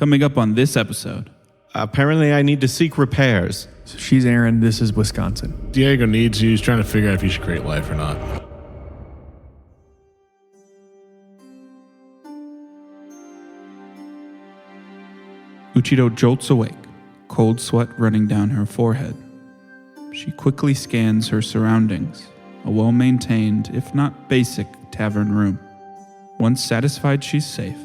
Coming up on this episode. Apparently I need to seek repairs. So she's Aaron, this is Wisconsin. Diego needs you. He's trying to figure out if he should create life or not. Uchito jolts awake, cold sweat running down her forehead. She quickly scans her surroundings, a well-maintained, if not basic, tavern room. Once satisfied she's safe,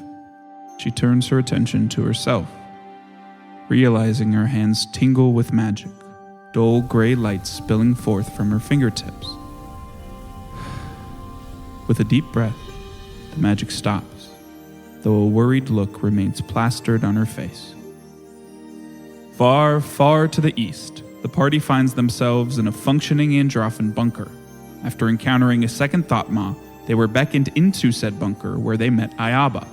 she turns her attention to herself, realizing her hands tingle with magic, dull gray light spilling forth from her fingertips. With a deep breath, the magic stops, though a worried look remains plastered on her face. Far, far to the east, the party finds themselves in a functioning Androphan bunker. After encountering a second Thoughtmaw, they were beckoned into said bunker where they met Ayaba,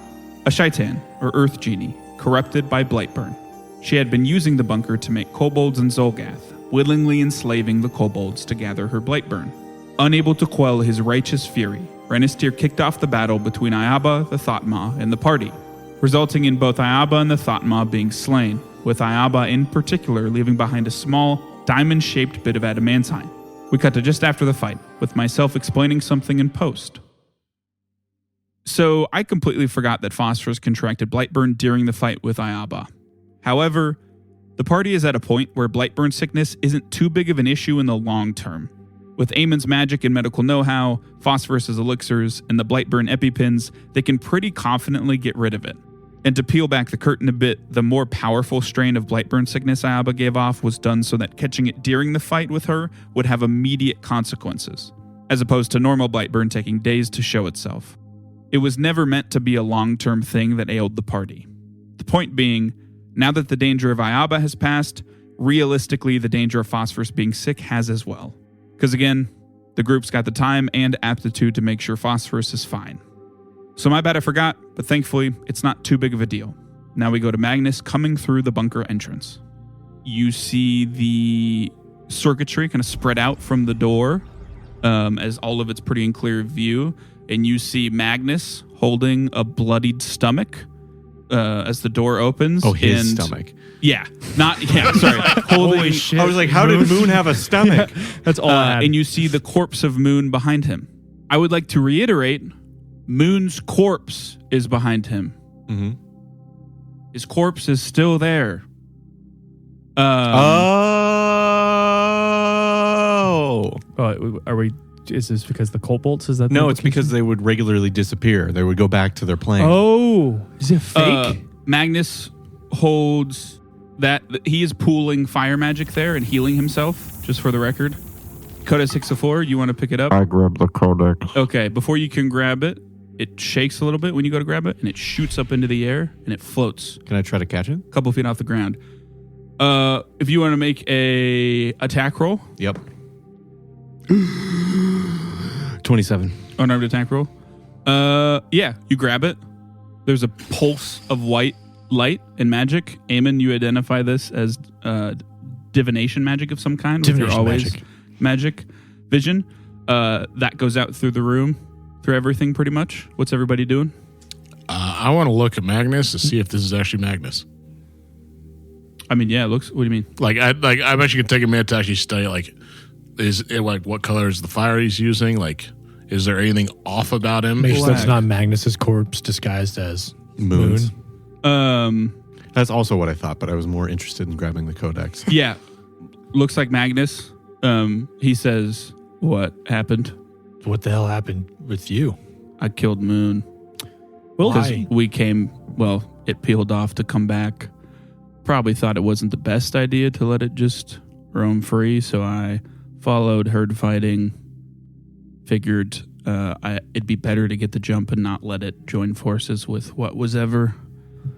a Shaitan, or Earth Genie, corrupted by Blightburn. She had been using the bunker to make Kobolds and Xulgath, willingly enslaving the Kobolds to gather her Blightburn. Unable to quell his righteous fury, Renistir kicked off the battle between Ayaba, the Thoughtmaw, and the party, resulting in both Ayaba and the Thoughtmaw being slain, with Ayaba in particular leaving behind a small, diamond-shaped bit of adamantine. We cut to just after the fight, with myself explaining something in post. So I completely forgot that Phosphorus contracted Blightburn during the fight with Ayaba. However, the party is at a point where Blightburn sickness isn't too big of an issue in the long term. With Eamon's magic and medical know-how, Phosphorus's elixirs, and the Blightburn epipins, they can pretty confidently get rid of it. And to peel back the curtain a bit, the more powerful strain of Blightburn sickness Ayaba gave off was done so that catching it during the fight with her would have immediate consequences, as opposed to normal Blightburn taking days to show itself. It was never meant to be a long-term thing that ailed the party. The point being, now that the danger of Ayaba has passed, realistically the danger of Phosphorus being sick has as well. Because again, the group's got the time and aptitude to make sure Phosphorus is fine. So my bad I forgot, but thankfully it's not too big of a deal. Now we go to Magnus coming through the bunker entrance. You see the circuitry kind of spread out from the door, as all of it's pretty in clear view, and you see Magnus holding a bloodied stomach as the door opens. Oh, his stomach. Yeah, sorry. Holy shit. I was like, how did Moon have a stomach? That's all I had. And you see the corpse of Moon behind him. I would like to reiterate, Moon's corpse is behind him. Mm-hmm. His corpse is still there. Are we? Is this because the Kobolds? Is that No, it's because they would regularly disappear. They would go back to their plane. Oh, is it fake? Magnus holds that he is pooling fire magic there and healing himself, just for the record. Codex 604, you want to pick it up? I grab the Codex. Okay, before you can grab it, it shakes a little bit when you go to grab it, and it shoots up into the air, and it floats Can I try to catch it? a couple feet off the ground. If you want to make a attack roll, Yep. 27. unarmed attack roll, yeah, you grab it. There's a pulse of white light and magic. Eamon, you identify this as divination magic of some kind. Divination always magic vision. That goes out through the room, through everything pretty much. What's everybody doing? I want to look at Magnus to see if this is actually Magnus. I mean, yeah, it looks. What do you mean? I'm actually gonna take a minute to actually study. Is it what color is the fire he's using? Is there anything off about him? Make sure that's not Magnus's corpse disguised as Moon's. Moon. That's also what I thought, but I was more interested in grabbing the Codex. Yeah, looks like Magnus. He says, "What happened? What the hell happened with you? I killed Moon. Well, Because we came. Well, it peeled off to come back. Probably thought it wasn't the best idea to let it just roam free, so I followed herd fighting. Figured it'd be better to get the jump and not let it join forces with whatever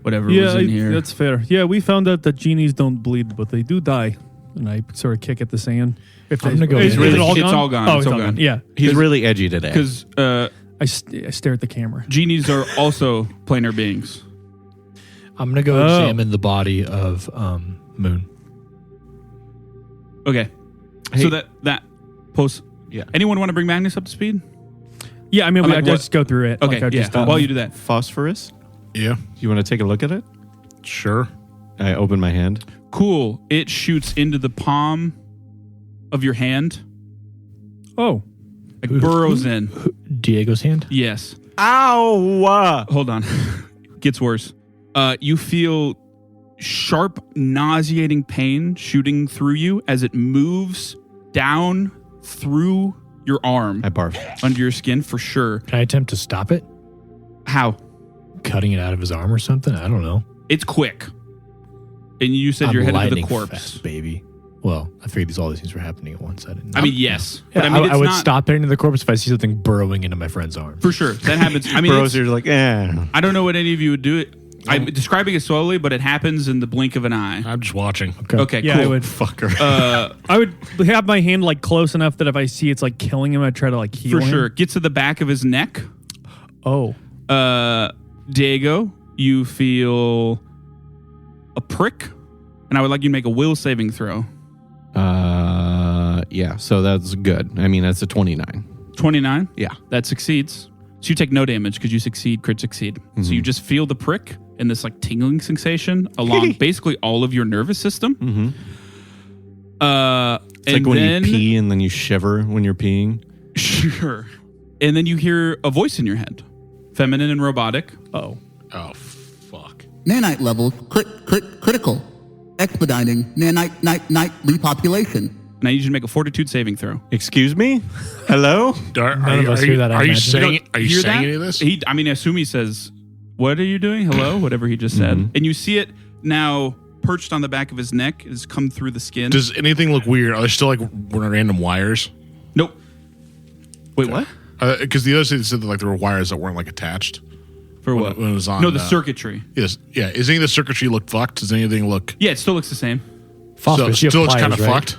was in here. That's fair. Yeah, we found out that genies don't bleed, but they do die. And I sort of kick at the sand. I'm gonna go. Is in. it all It's gone? all gone. Oh, It's all gone. Yeah, He's really edgy today. Because I stare at the camera. genies are also planar beings. I'm gonna go examine the body of Moon. Okay. Hey. So that post. Yeah. Anyone want to bring Magnus up to speed? Yeah, I mean, I'm like, I just go through it. Okay. Like I Yeah. just, While you do that, Phosphorus? Yeah. You want to take a look at it? Sure. I open my hand. Cool. It shoots into the palm of your hand. Oh. Like burrows in. Diego's hand? Yes. Ow! Hold on. Gets worse. You feel sharp, nauseating pain shooting through you as it moves down through your arm. I barf. Under your skin, for sure. Can I attempt to stop it? How? Cutting it out of his arm or something? I don't know. It's quick. And you said you're headed to the corpse. Fast, baby. Well, I figured all these things were happening at once. I mean, yes. Yeah, but I mean, I would not, stop heading to the corpse if I see something burrowing into my friend's arm. For sure. That happens. I mean, Bros, you're like, I don't know what any of you would do. I'm describing it slowly, but it happens in the blink of an eye. I'm just watching. Okay, Yeah, cool. I would. fucker. I would have my hand like close enough that if I see it's like killing him, I'd try to like heal For him. sure. Gets to the back of his neck. Oh. Diego, you feel a prick, and I would like you to make a will saving throw. Yeah, so that's good. I mean, that's a 29. 29? Yeah. That succeeds. So you take no damage because you succeed, crit succeed. So you just feel the prick and this like tingling sensation along basically all of your nervous system. It's like when you pee and then you shiver when you're peeing. Sure. And then you hear a voice in your head. Feminine and robotic. Oh. Oh, fuck. Nanite levels critical. Expediting nanite repopulation. And I need you to make a fortitude saving throw. Excuse me? Hello? None of us hear that, I Are you imagine. saying? Are you Hear saying that? any of this? I mean, I assume he says, "What are you doing? Hello," whatever he just said. And you see it now perched on the back of his neck. It has come through the skin. Does anything look weird? Are there still like random wires? Nope. Wait, what? Because the other side said that like there were wires that weren't like attached. For what? When it was on, no, the circuitry. Yes, yeah. Is any of the circuitry look fucked? Does anything look? Yeah, it still looks the same. So it still looks kind of fucked.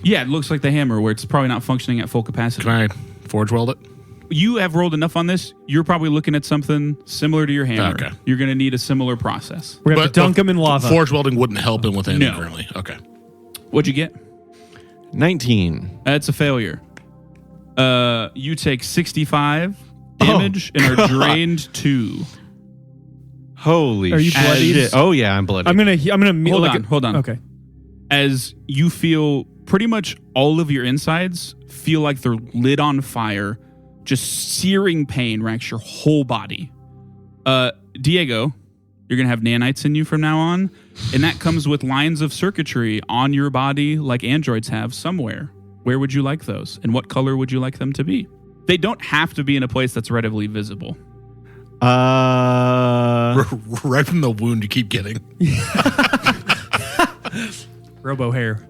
Yeah, it looks like the hammer where it's probably not functioning at full capacity. Can I forge weld it? You have rolled enough on this. You're probably looking at something similar to your hammer. Okay. You're going to need a similar process. We're going to dunk him in lava. Forge welding wouldn't help him with anything No. currently. Okay. What'd you get? 19. That's a failure. You take 65 damage and are drained 2. Holy Are you shit. bloodied? Oh, yeah, I'm bloodied. I'm gonna Hold on. Okay. As you feel pretty much all of your insides feel like they're lit on fire, just searing pain racks your whole body. Diego, you're going to have nanites in you from now on, and that comes with lines of circuitry on your body like androids have somewhere. Where would you like those, and what color would you like them to be? They don't have to be in a place that's readily visible. Right from the wound you keep getting. Robo hair.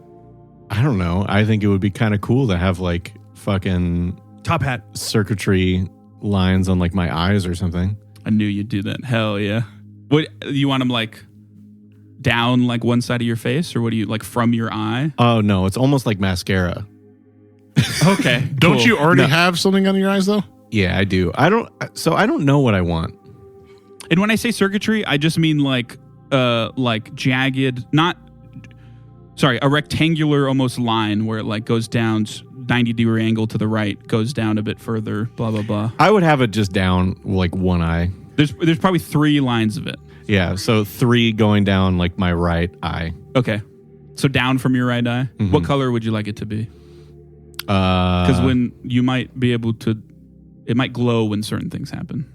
I don't know. I think it would be kind of cool to have like fucking Top hat. circuitry lines on like my eyes or something. I knew you'd do that. Hell yeah. What, you want them like down like one side of your face, or what do you like from your eye? Oh, no. It's almost like mascara. Okay. Don't cool. you already have something under your eyes though? Yeah, I do. I don't know what I want. And when I say circuitry, I just mean like jagged, a rectangular almost line where it like goes down 90-degree angle to the right, goes down a bit further, blah, blah, blah. I would have it just down like one eye. There's probably 3 lines of it. Yeah, so 3 going down like my right eye. Okay. So down from your right eye. Mhm. What color would you like it to be? Because when you might be able to, it might glow when certain things happen.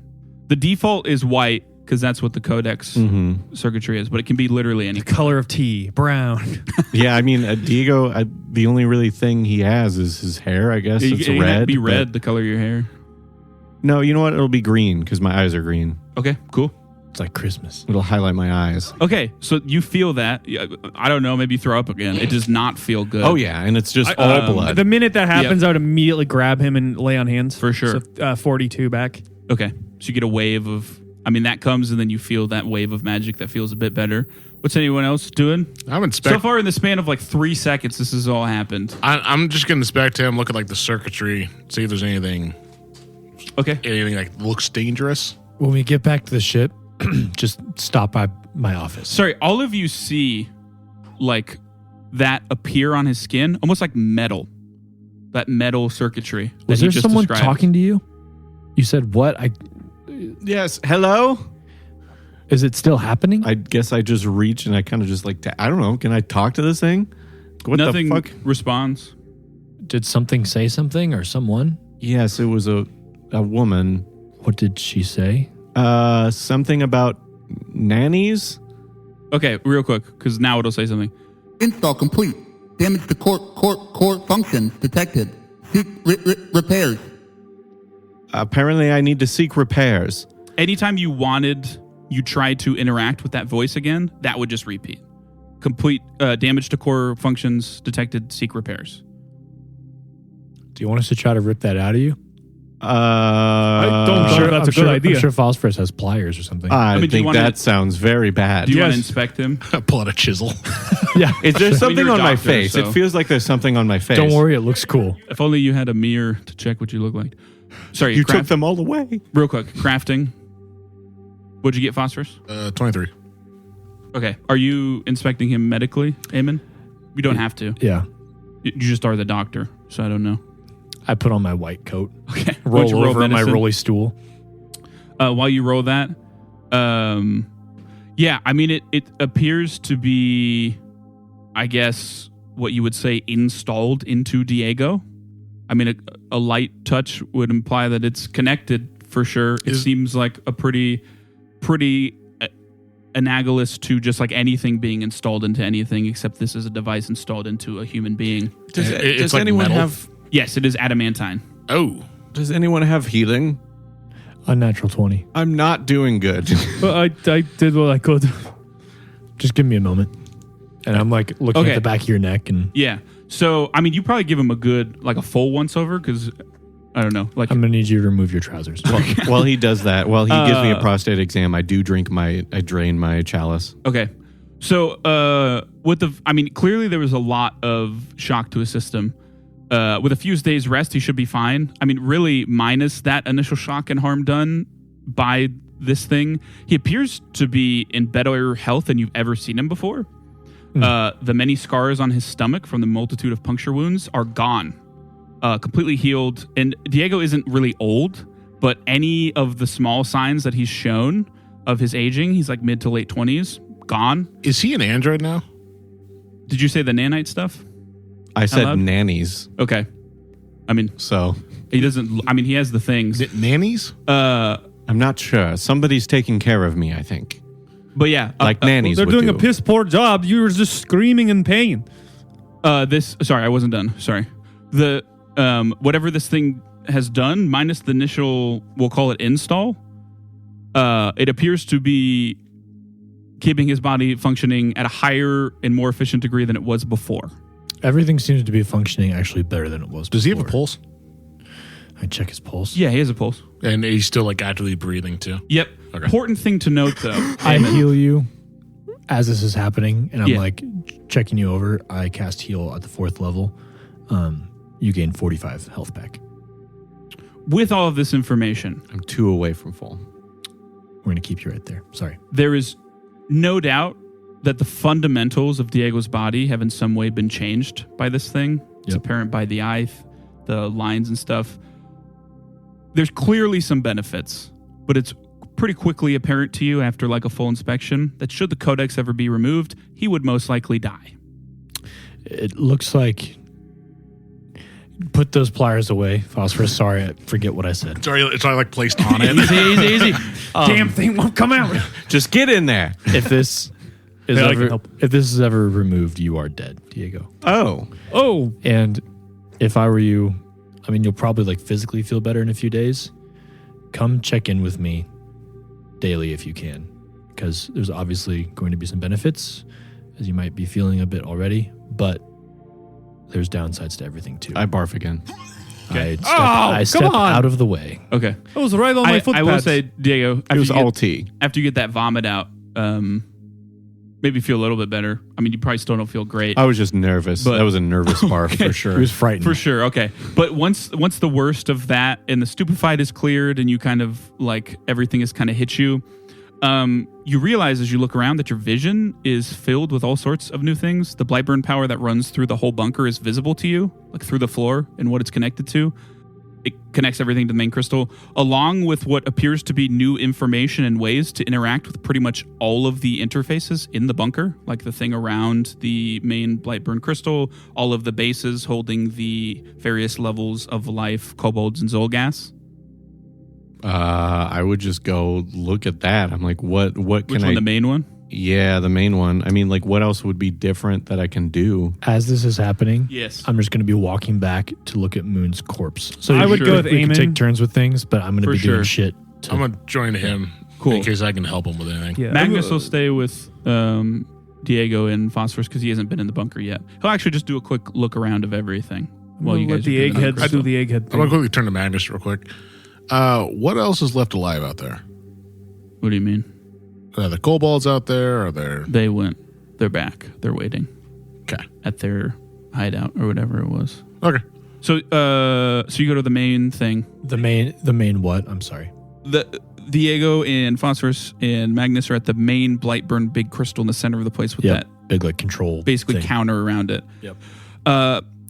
The default is white because that's what the Codex circuitry is, but it can be literally any Color of tea. Brown. Yeah, I mean, Diego, the only really thing he has is his hair, I guess. It's it red. Can be red, but- the color of your hair. No, you know what? It'll be green because my eyes are green. Okay, cool. It's like Christmas. It'll highlight my eyes. Okay, so you feel that. I don't know, maybe throw up again. It does not feel good. Oh, yeah, and it's just all blood. The minute that happens, I would immediately grab him and lay on hands. For sure. So, 42 back. Okay, so you get a wave of, that comes and then you feel that wave of magic that feels a bit better. What's anyone else doing? I'm So inspecting. far in the span of like 3 seconds, this has all happened. I'm just gonna inspect him, look at like the circuitry, see if there's anything Okay. like looks dangerous. When we get back to the ship, just stop by my office. Sorry, all of you see like that appear on his skin, almost like metal. That metal circuitry. Was that he there just someone described. talking to you? You said what? Yes, hello? Is it still happening? I guess I just reach and I kind of just like, I don't know. Can I talk to this thing? What Nothing the fuck? responds. Did something say something or someone? Yes, it was a woman. What did she say? Something about nannies? Okay, real quick, because now it'll say something. Install complete. Damage to core functions detected. Seek repairs. Apparently, I need to seek repairs. Anytime you tried to interact with that voice again, that would just repeat. Complete damage to core functions detected, seek repairs. Do you want us to try to rip that out of you? I don't know if that's a good idea. I'm sure Phosphorus has pliers or something. I mean, do you think wanna- that sounds very bad. Do you want to inspect him? Pull out a chisel. Yeah. Is there something you're a on my doctor, face? so- It feels like there's something on my face. Don't worry, it looks cool. If only you had a mirror to check what you look like. Sorry, You took them all away. Real quick, crafting. What'd you get, Phosphorus? 23. Okay. Are you inspecting him medically, Eamon? You don't have to. Yeah. You just are the doctor, so I don't know. I put on my white coat. Okay. Why don't you Roll over my medicine? rolly stool. While you roll that, yeah, I mean, it appears to be, I guess, what you would say installed into Diego. I mean, a light touch would imply that it's connected for sure. It seems like a pretty analogous to just like anything being installed into anything, except this is a device installed into a human being. It's Does like anyone metal? have? Yes, it is adamantine. Oh. Does anyone have healing? Unnatural 20. I'm not doing good. But I did what I could. Just give me a moment. And I'm like looking Okay. at the back of your neck and Yeah. So, I mean, you probably give him a good, like a full once over because, I don't know. Like, I'm going to need you to remove your trousers. While he does that, while he gives me a prostate exam, I drain my chalice. okay. So, clearly there was a lot of shock to his system. With a few days rest, he should be fine. I mean, really, minus that initial shock and harm done by this thing, he appears to be in better health than you've ever seen him before. The many scars on his stomach from the multitude of puncture wounds are gone, completely healed. And Diego isn't really old, but any of the small signs that he's shown of his aging, he's like mid to late 20s, gone. Is he an android now? Did you say the nanite stuff? I said loud? nannies, Okay. I mean, so he doesn't, I mean, he has the things. Nannies? I'm not sure. Somebody's taking care of me, I think. But yeah, Like nannies They're would doing do. a piss poor job. You were just screaming in pain. sorry, I wasn't done. Sorry. The, whatever this thing has done, minus the initial, we'll call it install, it appears to be keeping his body functioning at a higher and more efficient degree than it was before. Everything seems to be functioning actually better than it was before. Does he have a pulse? I check his pulse. Yeah, he has a pulse. And he's still like actively breathing too. Yep. Okay. Important thing to note, though. I heal you as this is happening, and I'm Yeah. like checking you over. I cast heal at the 4th level. You gain 45 health back. With all of this information, I'm 2 away from full. We're going to keep you right there. Sorry. there is no doubt that the fundamentals of Diego's body have in some way been changed by this thing. It's Yep. apparent by the eye, the lines and stuff. There's clearly some benefits, but it's pretty quickly apparent to you after like a full inspection that should the Codex ever be removed, he would most likely die. It looks like... Put those pliers away. Phosphorus, sorry, I forget what I said. It's already like placed on it. Easy. Damn thing won't come out. Just get in there. If this is Yeah, I can ever, help. if this is ever removed, you are dead, Diego. Oh, Oh, And if I were you, I mean, you'll probably like physically feel better in a few days. Come check in with me daily if you can, because there's obviously going to be some benefits, as you might be feeling a bit already, but there's downsides to everything too. I barf again. I step come on. out of the way. Okay. that was right on my foot I will pads. say, Diego, It was all tea. after you get that vomit out, maybe feel a little bit better. I mean, you probably still don't feel great. I was just nervous. But- That was a nervous barf for sure. He was frightened. For sure. Okay. But once the worst of that and the stupefied is cleared and you kind of like everything has kind of hit you, you realize as you look around that your vision is filled with all sorts of new things. The Blightburn power that runs through the whole bunker is visible to you, like through the floor and what it's connected to. it connects everything to the main crystal, along with what appears to be new information and ways to interact with pretty much all of the interfaces in the bunker, like the thing around the main Blightburn crystal, all of the bases holding the various levels of life, Kobolds and Xulgath. I would just go look at that. I'm like, what can Which one, the main one? Yeah, the main one. I mean, like, what else would be different that I can do? As this is happening, Yes. I'm just going to be walking back to look at Moon's corpse. So I would go with we can Eamon. take turns with things, but I'm going to For be sure. doing shit. I'm going to join him Cool. in case I can help him with anything. Yeah, Magnus will stay with Diego and Phosphorus because he hasn't been in the bunker yet. He'll actually just do a quick look around of everything while you let guys the are doing eggheads crystal. do the egghead I'm thing. going to quickly turn to Magnus real quick. What else is left alive out there? What do you mean? Are the kobolds out there? Are there... They went. They're back. They're waiting Okay. at their hideout or whatever it was. Okay. So, so you go to the main thing. The main what? I'm sorry. The Diego and Phosphorus and Magnus are at the main Blightburn big crystal in the center of the place with Yeah, that big like control. basically thing. counter around it. Yep.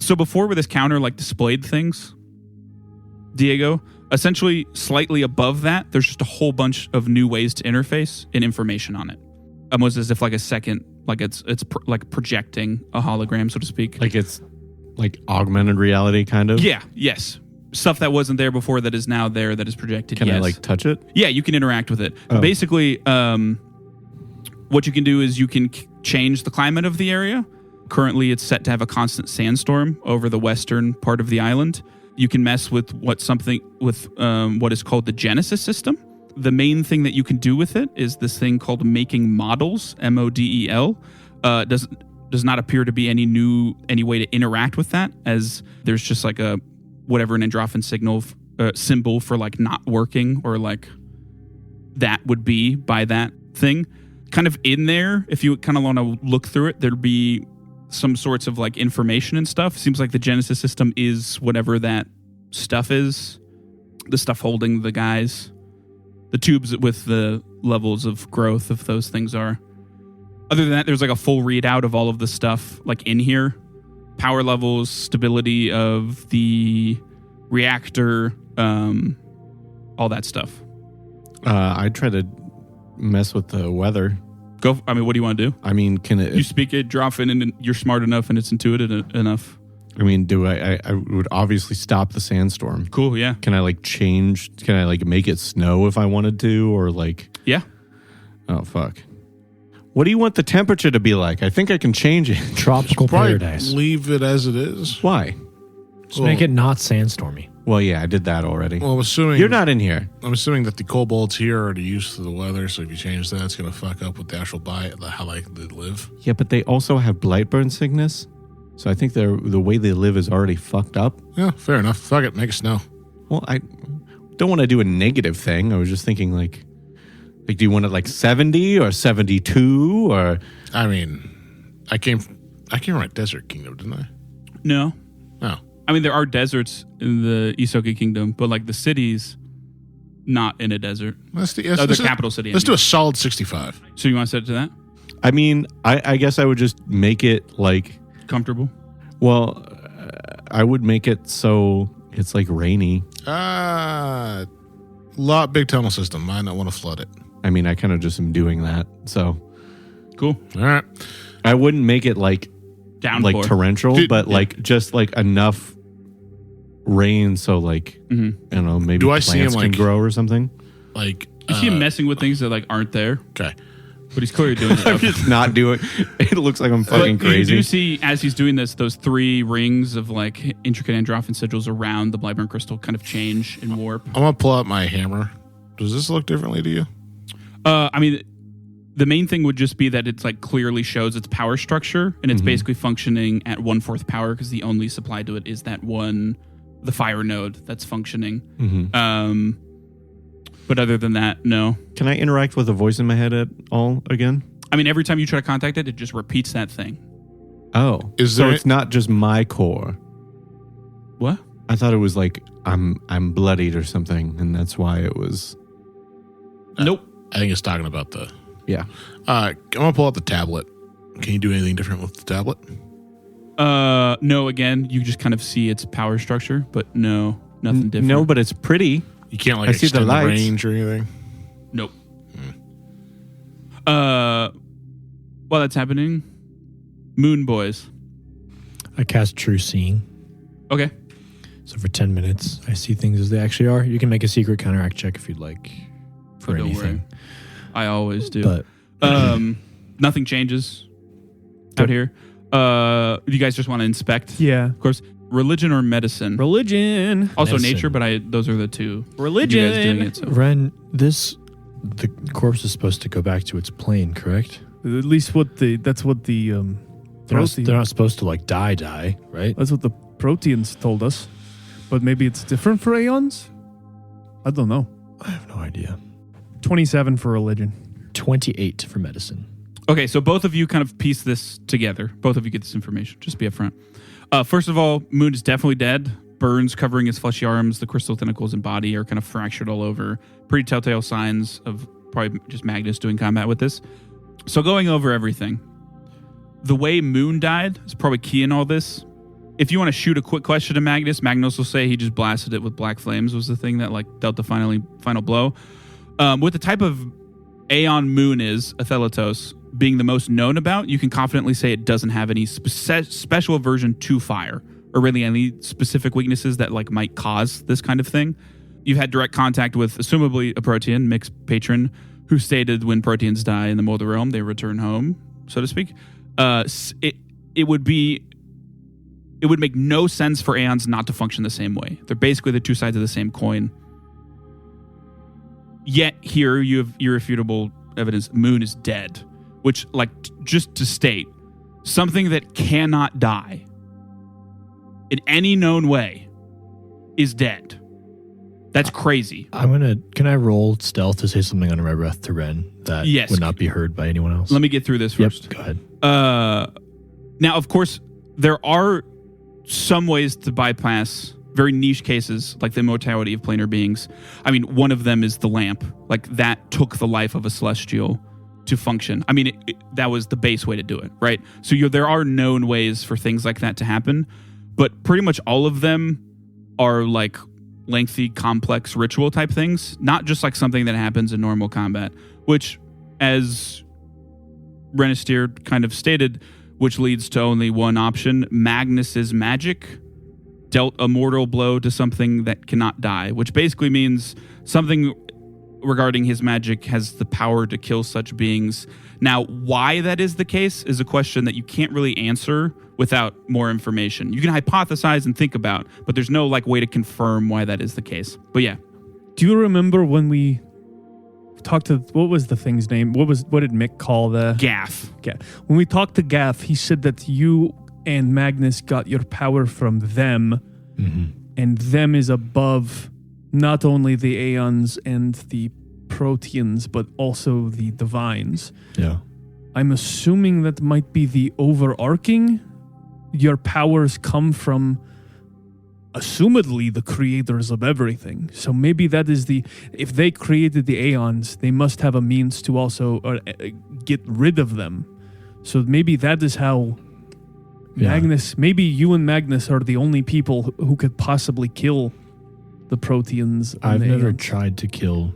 So before where this counter like displayed things, Diego, essentially slightly above that, there's just a whole bunch of new ways to interface and information on it. Almost as if like a second, like it's like projecting a hologram, so to speak. Like it's like augmented reality kind of? Yeah, yes. Stuff that wasn't there before that is now there that is projected. Can yes. I like touch it? Yeah, you can interact with it. Oh. Basically, what you can do is you can change the climate of the area. Currently, it's set to have a constant sandstorm over the western part of the island. You can mess with what is called the Genesis system. The main thing that you can do with it is this thing called making models, MODEL. Does not appear to be any way to interact with that, as there's just like a whatever an endorphin symbol for like not working, or like that would be by that thing. Kind of in there, if you kind of want to look through it, there'd be some sorts of like information and stuff. Seems like the Genesis system is whatever that stuff is. The stuff holding the guys. The tubes with the levels of growth of those things are. Other than that, there's like a full readout of all of the stuff like in here. Power levels, stability of the reactor, all that stuff. I'd try to mess with the weather. I mean, what do you want to do? I mean, can it... You speak it, drop it, and you're smart enough and it's intuitive enough. I mean, I would obviously stop the sandstorm. Cool, yeah. Can I like change? Can I like make it snow if I wanted to? Or like... Yeah. Oh, fuck. What do you want the temperature to be like? I think I can change it. Tropical Probably paradise. leave it as it is. Why? Just make it not sandstormy. Well, yeah, I did that already. Well, I'm assuming You're not in here. I'm assuming that the kobolds here are already used to the weather, so if you change that, it's going to fuck up with the actual how they live. Yeah, but they also have Blightburn sickness. So I think the way they live is already fucked up. Yeah, fair enough. Fuck it, make it snow. Well, I don't want to do a negative thing. I was just thinking like do you want it like 70 or 72 or... I mean, I came from a desert kingdom, didn't I? No. No. I mean, there are deserts in the Isoki Kingdom, but like the city's not in a desert. The capital city. Let's do a solid 65. So you want to set it to that? I mean, I guess I would just make it like... Comfortable? Well, I would make it so it's like rainy. Big tunnel system. Might not want to flood it. I mean, I kind of just am doing that. So Cool. All right. I wouldn't make it like Downpour. like torrential, Dude, but yeah. like just like enough rain so like I don't know, maybe Do I plants see him, can like- grow or something. Like, You see him messing with things that like aren't there, okay. but he's clearly doing I'm stuff. just not doing. It looks like I'm fucking But you crazy. do see, as he's doing this, those 3 rings of like intricate endorphin sigils around the Blightburn crystal kind of change and warp. I'm going to pull out my hammer. Does this look differently to you? I mean, the main thing would just be that it's like clearly shows its power structure, and it's basically functioning at 1/4 power because the only supply to it is that the fire node that's functioning. But other than that, no. Can I interact with the voice in my head at all again? I mean, every time you try to contact it, it just repeats that thing. Oh, Is so there- it's not just my core. What? I thought it was like I'm bloodied or something, and that's why it was. Nope. I think it's talking about the... Yeah. I'm going to pull out the tablet. Can you do anything different with the tablet? No, again, you just kind of see its power structure, but no. Nothing different. No, but it's pretty. You can't like I see the extend the lights. range or anything. Nope. While that's happening, Moon Boys. I cast True Seeing. Okay. So for 10 minutes, I see things as they actually are. You can make a secret counteract check if you'd like for Don't anything. worry. I always do. But Nothing changes out here. You guys just want to inspect? Yeah. Of course. Religion or medicine? Religion. Also Medicine. nature, but those are the two. Religion. You guys doing it, so. Ren, the corpse is supposed to go back to its plane, correct? At least that's what the They're not supposed to like die, right? that's what the proteins told us. But maybe it's different for Aeons? I don't know. I have no idea. 27 for religion. 28 for medicine. Okay, so both of you kind of piece this together. Both of you get this information. Just be upfront. First of all, Moon is definitely dead. Burns covering his fleshy arms. The crystal tentacles and body are kind of fractured all over. Pretty telltale signs of probably just Magnus doing combat with this. So going over everything. The way Moon died is probably key in all this. If you want to shoot a quick question to Magnus will say he just blasted it with black flames was the thing that like dealt the final blow. With the type of Aeon Moon is, Atheletos, being the most known about, you can confidently say it doesn't have any special aversion to fire or really any specific weaknesses that like might cause this kind of thing. You've had direct contact with assumably a Protean, mixed patron, who stated when Proteans die in the Mortal Realm, they return home, so to speak. It would make no sense for Aeons not to function the same way. They're basically the two sides of the same coin. Yet here you have irrefutable evidence Moon is dead, which, like, just to state, something that cannot die in any known way is dead. That's crazy. Can I roll stealth to say something under my breath to Ren that Yes. would not be heard by anyone else? Let me get through this first. Go ahead. Now, of course, there are some ways to bypass very niche cases like the immortality of planar beings. I mean, one of them is the lamp. Like, that took the life of a celestial to function. I mean, that was the base way to do it, right? So there are known ways for things like that to happen, but pretty much all of them are like lengthy, complex ritual type things, not just like something that happens in normal combat, which, as Renisteer kind of stated, which leads to only one option. Magnus's magic dealt a mortal blow to something that cannot die, which basically means something regarding his magic has the power to kill such beings. Now, why that is the case is a question that you can't really answer without more information. You can hypothesize and think about, but there's no like way to confirm why that is the case. But yeah. Do you remember when we talked to, what was the thing's name? What did Mick call the... Gaff. When we talked to Gaff, he said that you and Magnus got your power from them, and them is above not only the Aeons and the Proteans, but also the Divines. Yeah. I'm assuming that might be the overarching. Your powers come from, assumedly, the creators of everything. So maybe that is if they created the Aeons, they must have a means to also get rid of them. So maybe that is how Magnus, maybe you and Magnus are the only people who could possibly kill the Proteans. I've the never Aeons. tried to kill.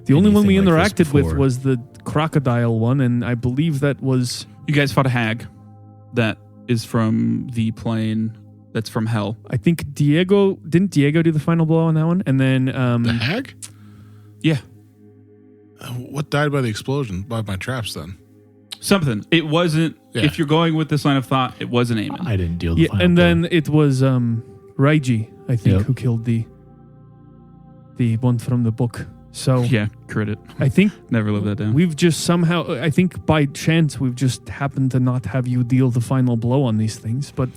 The only one we anything like this interacted with before. was the crocodile one, and I believe that was... You guys fought a hag that is from the plane that's from hell. I think didn't Diego do the final blow on that one? And then... The hag? Yeah. What died by the explosion? By my traps, then? Something. It wasn't, Yeah. if you're going with this line of thought, it wasn't Aemon. I didn't deal the yeah, final and blow. then it was Raiji, I think, Yep. who killed the one from the book. So Yeah, credit. I think Never lived that down. we've just somehow, I think by chance, we've just happened to not have you deal the final blow on these things. But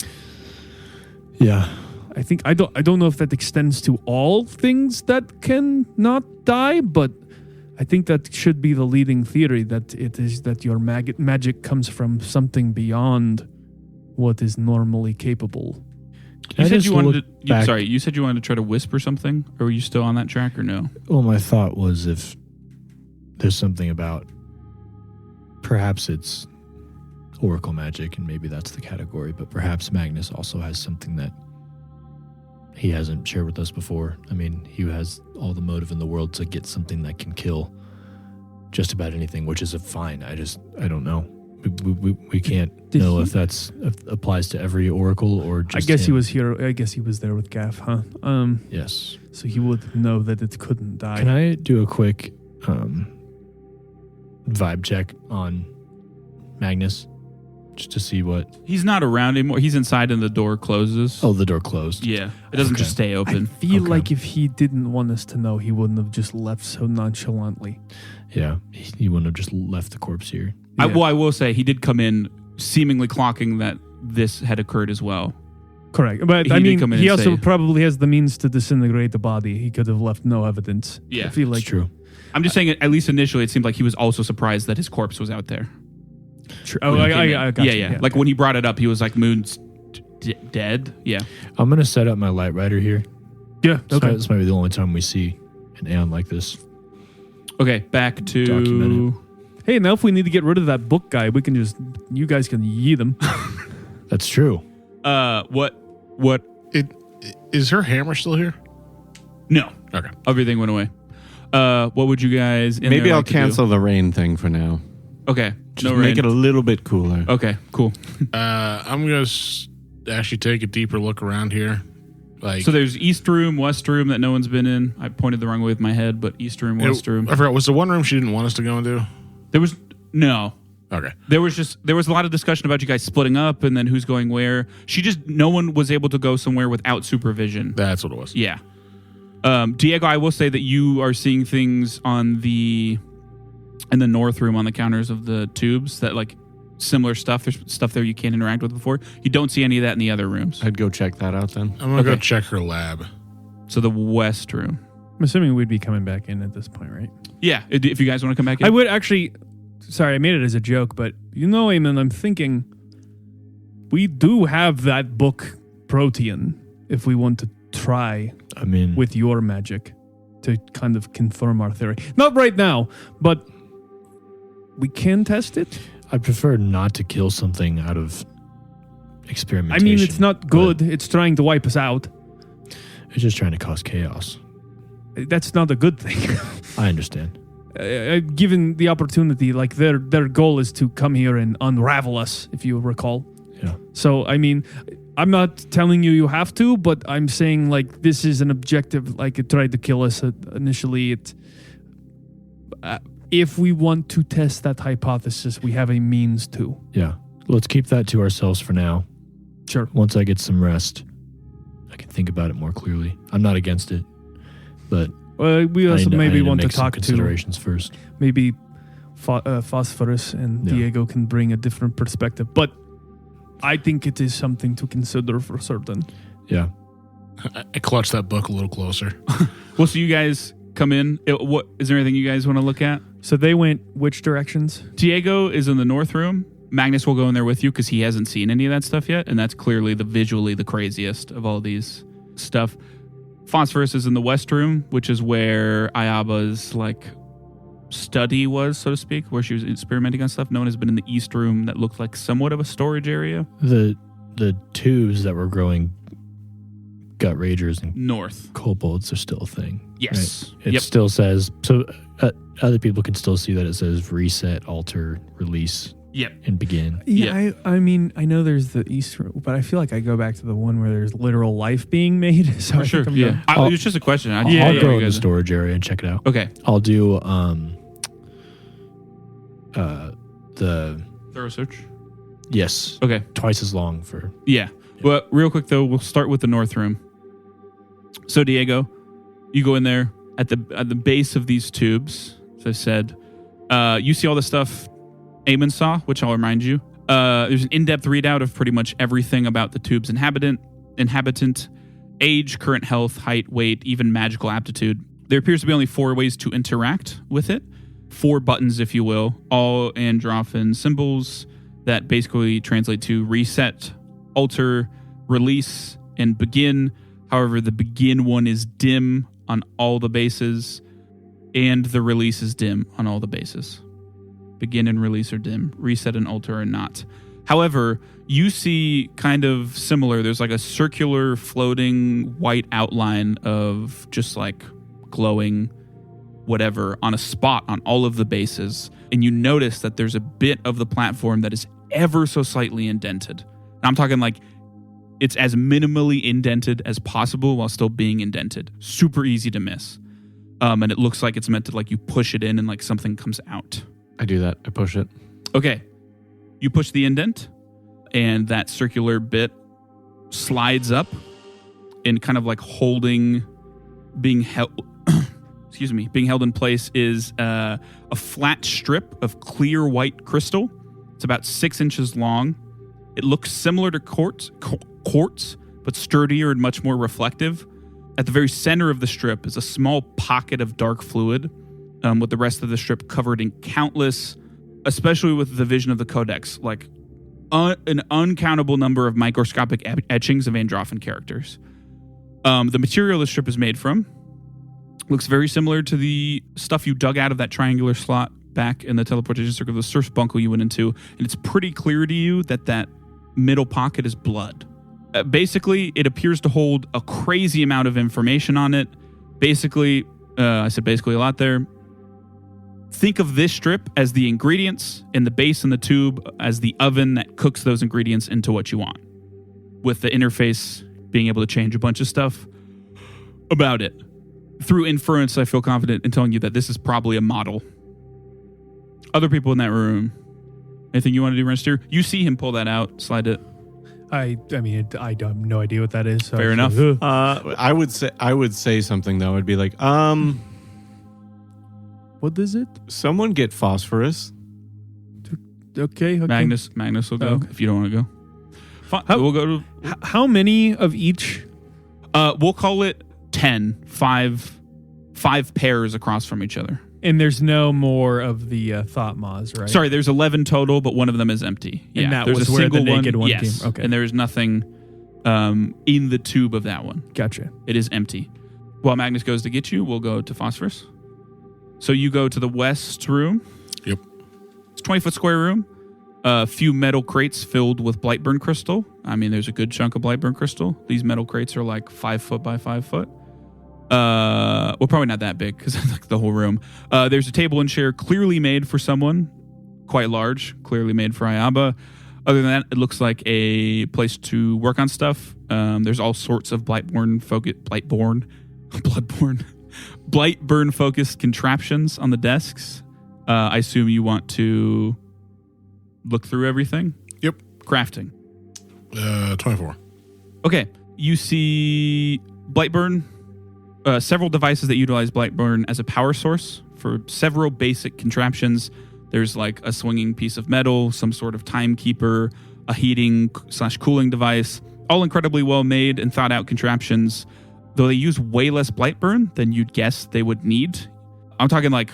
Yeah. I think I don't know if that extends to all things that can not die, but I think that should be the leading theory, that it is that your magic comes from something beyond what is normally capable. You I said just you wanted look to. back- You said you wanted to try to whisper something. Or were you still on that track or no? Well, my thought was if there's something about perhaps it's oracle magic and maybe that's the category, but perhaps Magnus also has something that he hasn't shared with us before. I mean, he has all the motive in the world to get something that can kill just about anything, which is fine. I don't know. We can't know if that's applies to every oracle or just I guess him. he was here. I guess he was there with Gaff, huh? Yes. So he would know that it couldn't die. Can I do a quick vibe check on Magnus? Just to see what... He's not around anymore. He's inside and the door closes. Oh, the door closed. Yeah. It doesn't just stay I open. feel Okay. like if he didn't want us to know, he wouldn't have just left so nonchalantly. Yeah. He wouldn't have just left the corpse here. I will say he did come in seemingly clocking that this had occurred as well. Correct. But He I did mean, come in he and also say- probably has the means to disintegrate the body. He could have left no evidence. Yeah, I feel like It's true. I'm just saying, at least initially, it seemed like he was also surprised that his corpse was out there. True. Oh, when he came in. I got you. yeah. Like when he brought it up, he was like, Moon's dead. Yeah. I'm going to set up my light rider here. Yeah. Okay. This might be the only time we see an Aeon like this. Okay, back to... Documented. Hey, now if we need to get rid of that book guy, we can just, you guys can yeet him. That's true. What? Is her hammer still here? No. Okay. Everything went away. What would you guys... in Maybe there I'll like to do? cancel the rain thing for now. Okay. Just no make rain. it a little bit cooler. Okay, cool. I'm going to actually take a deeper look around here. Like, So there's East Room, West Room that no one's been in. I pointed the wrong way with my head, but East Room, West Room. I forgot, was the one room she didn't want us to go into? There was... No. Okay. There was a lot of discussion about you guys splitting up and then who's going where. No one was able to go somewhere without supervision. That's what it was. Yeah. Diego, I will say that you are seeing things in the north room on the counters of the tubes that like similar stuff. There's stuff there you can't interact with before. You don't see any of that in the other rooms. I'd go check that out then. I'm going to go Okay. check her lab. So the west room. I'm assuming we'd be coming back in at this point, right? Yeah. If you guys want to come back in. I would actually, sorry, I made it as a joke, but Eamon, I'm thinking we do have that book Protean if we want to try I mean, with your magic to kind of confirm our theory. Not right now, but we can test it. I prefer not to kill something out of I experimentation. mean, it's not good. It's trying to wipe us out. It's just trying to cause chaos. That's not a good thing. I understand. Given the opportunity, like their goal is to come here and unravel us, if you recall. Yeah. So, I mean, I'm not telling you have to, but I'm saying like this is an objective. Like it tried to kill us initially. If we want to test that hypothesis, we have a means to. Yeah. Let's keep that to ourselves for now. Sure. Once I get some rest, I can think about it more clearly. I'm not against it, but We also maybe want to make some talk to considerations first. maybe Phosphorus and Yeah. Diego can bring a different perspective. But I think it is something to consider for certain. Yeah. I clutched that book a little closer. Well, so you guys come in. What is there anything you guys want to look at? So they went which directions? Diego is in the north room. Magnus will go in there with you because he hasn't seen any of that stuff yet, and that's clearly visually the craziest of all these stuff. Phosphorus is in the west room, which is where Ayaba's like study was, so to speak, where she was experimenting on stuff. No one has been in the east room that looked like somewhat of a storage area. The tubes that were growing gut ragers and North. kobolds are still a thing. Yes. Right? It still says, so other people can still see that it says reset, alter, release, Yep. and begin. Yeah, I mean, I know there's the East room, but I feel like I go back to the one where there's literal life being made. So I Sure. think I'm Yeah. done. It was just a question. I'll Yeah, go in you the guys- storage area and check it out. Okay. I'll do the Thorough search. yes, Okay. twice as long for Yeah. Well, real quick though, we'll start with the north room. So Diego, you go in there at the base of these tubes. As I said, you see all the stuff Eamon saw, which I'll remind you. There's an in-depth readout of pretty much everything about the tube's inhabitant, age, current health, height, weight, even magical aptitude. There appears to be only 4 ways to interact with it. 4 buttons, if you will, all androphyn symbols that basically translate to reset, alter, release, and begin. However, the begin one is dim on all the bases, and the release is dim on all the bases. Begin and release are dim. Reset and alter are not. However, you see kind of similar. There's like a circular floating white outline of just like glowing whatever on a spot on all of the bases. And you notice that there's a bit of the platform that is ever so slightly indented. And I'm talking like it's as minimally indented as possible while still being indented. Super easy to miss. And it looks like it's meant to like you push it in and like something comes out. I do that. I push it. Okay. You push the indent and that circular bit slides up and kind of like being held in place is a flat strip of clear white crystal. It's about 6 inches long. It looks similar to quartz, but sturdier and much more reflective. At the very center of the strip is a small pocket of dark fluid, with the rest of the strip covered in countless, especially with the vision of the Codex, like an uncountable number of microscopic etchings of Androphan characters. The material the strip is made from looks very similar to the stuff you dug out of that triangular slot back in the teleportation circle, the surf bunker you went into, and it's pretty clear to you that middle pocket is blood. Basically, it appears to hold a crazy amount of information on it. Basically, I said basically a lot there. Think of this strip as the ingredients and the base and the tube as the oven that cooks those ingredients into what you want, with the interface being able to change a bunch of stuff about it. Through inference, I feel confident in telling you that this is probably a model. Other people in that room, anything you want to do, Rensteer? You see him pull that out, slide it. I mean, I have no idea what that is. So Fair enough. I would say something though. I'd be like, what is it? someone get phosphorus. Okay. Magnus will go if you don't want to go. Fine. We'll go to. How many of each? We'll call it 10. Five pairs across from each other. And there's no more of the thought maws, right? Sorry, there's 11 total, but one of them is empty. And that there's was a where single the naked one yes, came. Okay. And there is nothing in the tube of that one. Gotcha. It is empty. While Magnus goes to get you, we'll go to Phosphorus. So you go to the west room. Yep. It's a 20-foot square room. A few metal crates filled with Blightburn crystal. I mean, there's a good chunk of Blightburn crystal. These metal crates are like 5 foot by 5 foot. Well, probably not that big because it's like the whole room. There's a table and chair clearly made for someone, quite large, clearly made for Ayaba. Other than that, it looks like a place to work on stuff. There's all sorts of Blightburn focused contraptions on the desks. I assume you want to look through everything. Yep. Crafting. 24. Okay. You see Blightburn. Several devices that utilize Blightburn as a power source for several basic contraptions. There's like a swinging piece of metal, some sort of timekeeper, a heating/cooling device, all incredibly well made and thought out contraptions, though they use way less Blightburn than you'd guess they would need. I'm talking like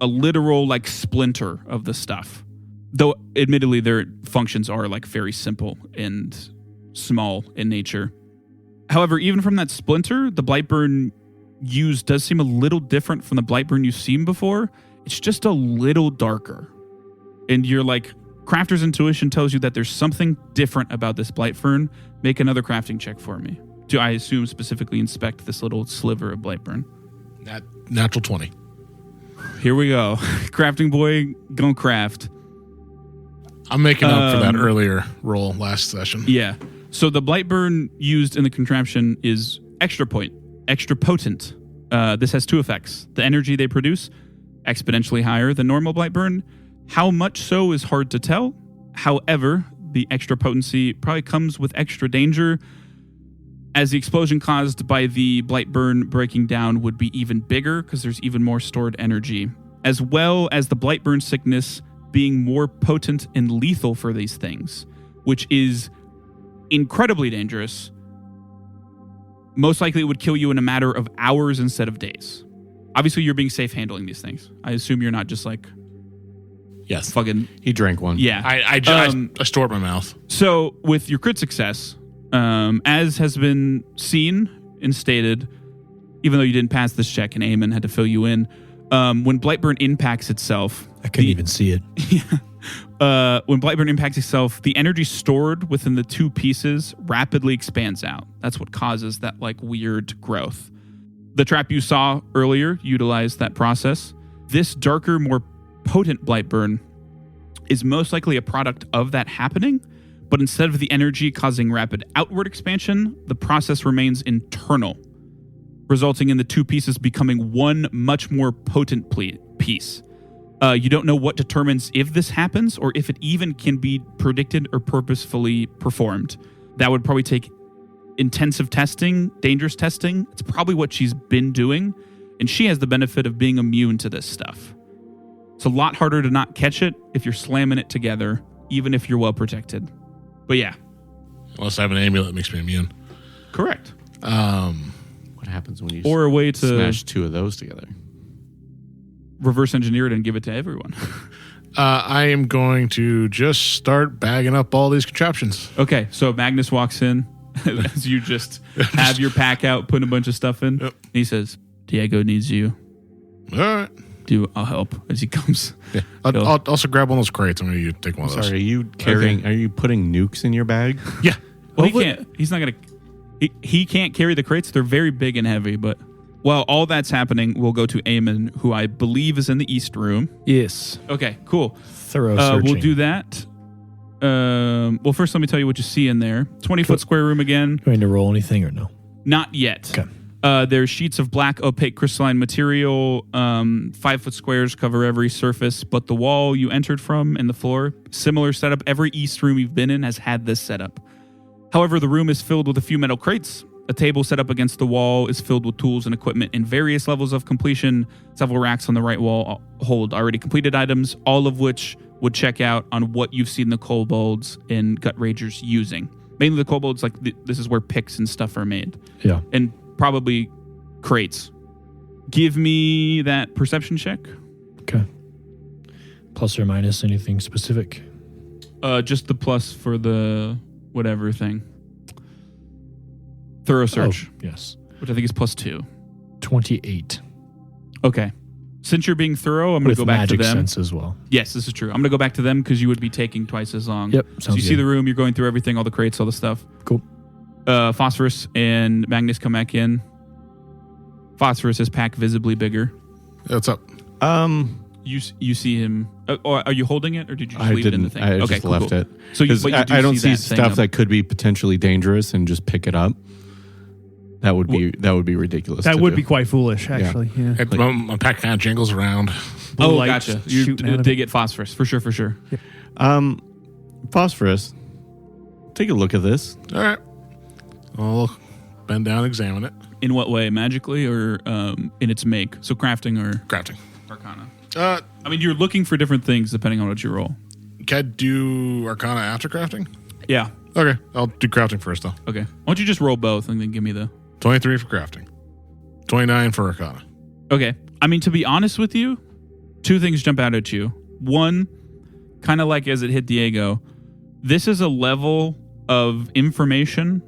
a literal like splinter of the stuff. Though admittedly their functions are like very simple and small in nature. However, even from that splinter, the Blightburn used does seem a little different from the Blightburn you've seen before. It's just a little darker. And your like crafter's intuition tells you that there's something different about this Blightburn. Make another crafting check for me. Do I assume specifically inspect this little sliver of Blightburn? Natural 20. Here we go. Crafting boy gonna craft. I'm making up for that earlier roll last session. Yeah. So the Blightburn used in the contraption is extra potent. This has 2 effects. The energy they produce, exponentially higher than normal Blightburn. How much so is hard to tell. However, the extra potency probably comes with extra danger, as the explosion caused by the Blightburn breaking down would be even bigger because there's even more stored energy, as well as the Blightburn sickness being more potent and lethal for these things, which is incredibly dangerous. Most likely it would kill you in a matter of hours instead of days. Obviously, you're being safe handling these things. I assume you're not just like Yes. fucking... He drank one. Yeah. I store it in my mouth. So with your crit success, as has been seen and stated, even though you didn't pass this check and Eamon had to fill you in, when Blightburn impacts itself... I couldn't even see it. When Blightburn impacts itself, the energy stored within the two pieces rapidly expands out. That's what causes that like weird growth. The trap you saw earlier utilized that process. This darker, more potent Blightburn is most likely a product of that happening, but instead of the energy causing rapid outward expansion, the process remains internal, resulting in the two pieces becoming one much more potent piece. You don't know what determines if this happens or if it even can be predicted or purposefully performed. That would probably take intensive testing, dangerous testing. It's probably what she's been doing, and she has the benefit of being immune to this stuff. It's a lot harder to not catch it if you're slamming it together, even if you're well protected. But yeah. Unless I have an amulet that makes me immune. Correct. What happens when you Or a way to smash two of those together? reverse engineer it and give it to everyone. I am going to just start bagging up all these contraptions. Okay, so Magnus walks in as you just have your pack out, putting a bunch of stuff in. Yep. He says, Diego needs you. All right. I'll help as he comes. Yeah. I'll also grab one of those crates. I'm going to take one of those. Sorry, are you carrying? Okay. Are you putting nukes in your bag? Yeah. Well, he can't. He's not going to. He can't carry the crates. They're very big and heavy, but while all that's happening, we'll go to Eamon, who I believe is in the East Room. Yes. Okay, cool. Thorough searching. We'll do that. Well, first, let me tell you what you see in there. 20-foot square room again. Going to roll anything or no? Not yet. Okay. There's sheets of black opaque crystalline material. 5-foot squares cover every surface, but the wall you entered from and the floor, similar setup. Every East room you've been in has had this setup. However, the room is filled with a few metal crates. A table set up against the wall is filled with tools and equipment in various levels of completion. Several racks on the right wall hold already completed items, all of which would check out on what you've seen the kobolds and gut ragers using. Mainly the kobolds, like this is where picks and stuff are made. Yeah. And probably crates. Give me that perception check. Okay. Plus or minus anything specific? Just the plus for the whatever thing. Thorough search. Oh, yes. Which I think is +2. 28. Okay. Since you're being thorough, I'm going to go back to magic them. sense as well. Yes, this is true. I'm going to go back to them because you would be taking twice as long. Yep. So you see the room, you're going through everything, all the crates, all the stuff. Cool. Phosphorus and Magnus come back in. Phosphorus has pack visibly bigger. What's up? You see him. Or are you holding it, or did you just I leave it in the didn't. thing? I just left it. So you, 'Cause but you do I don't see that thing stuff up. that could be potentially dangerous and just pick it up. That would be ridiculous. That to would do. be quite foolish, actually. Yeah. My pack kind of jingles around. Oh, lights gotcha. You shooting at him. dig at phosphorus for sure. Phosphorus. Take a look at this. All right. I'll bend down, examine it. In what way? Magically or in its make? So crafting or Crafting. arcana? I I mean, you're looking for different things depending on what you roll. can I do Arcana after crafting? Yeah. Okay. I'll do crafting first, though. Okay. Why don't you just roll both and then give me the... 23 for crafting. 29 for Arcana. Okay. I mean, to be honest with you, two things jump out at you. One, kind of like as it hit Diego, this is a level of information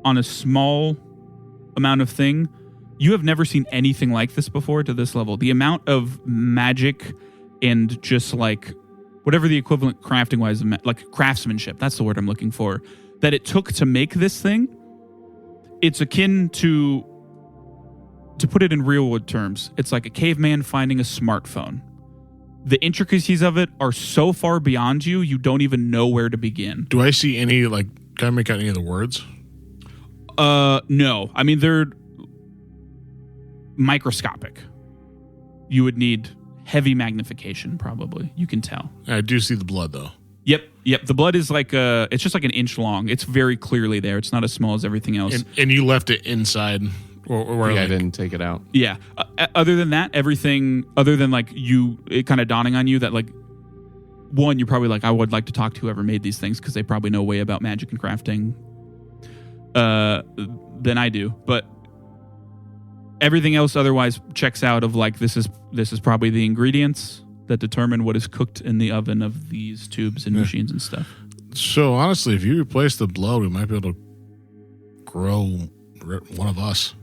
on a small amount of thing. You have never seen anything like this before to this level. The amount of magic and just like whatever the equivalent crafting wise, like craftsmanship, that's the word I'm looking for, that it took to make this thing. It's akin to put it in real world terms, it's like a caveman finding a smartphone. The intricacies of it are so far beyond you, you don't even know where to begin. Do I see any, can I make out any of the words? No. I mean, they're microscopic. You would need heavy magnification, probably. You can tell. I do see the blood, though. Yep. The blood is it's just like an inch long. It's very clearly there. It's not as small as everything else. And you left it inside, or I didn't take it out. Yeah. Other than that, everything, other than it kind of dawning on you that one, you're probably I would like to talk to whoever made these things because they probably know way about magic and crafting than I do. But everything else otherwise checks out of this is probably the ingredients that determine what is cooked in the oven of these tubes and machines and stuff. So honestly, if you replace the blood, we might be able to grow one of us.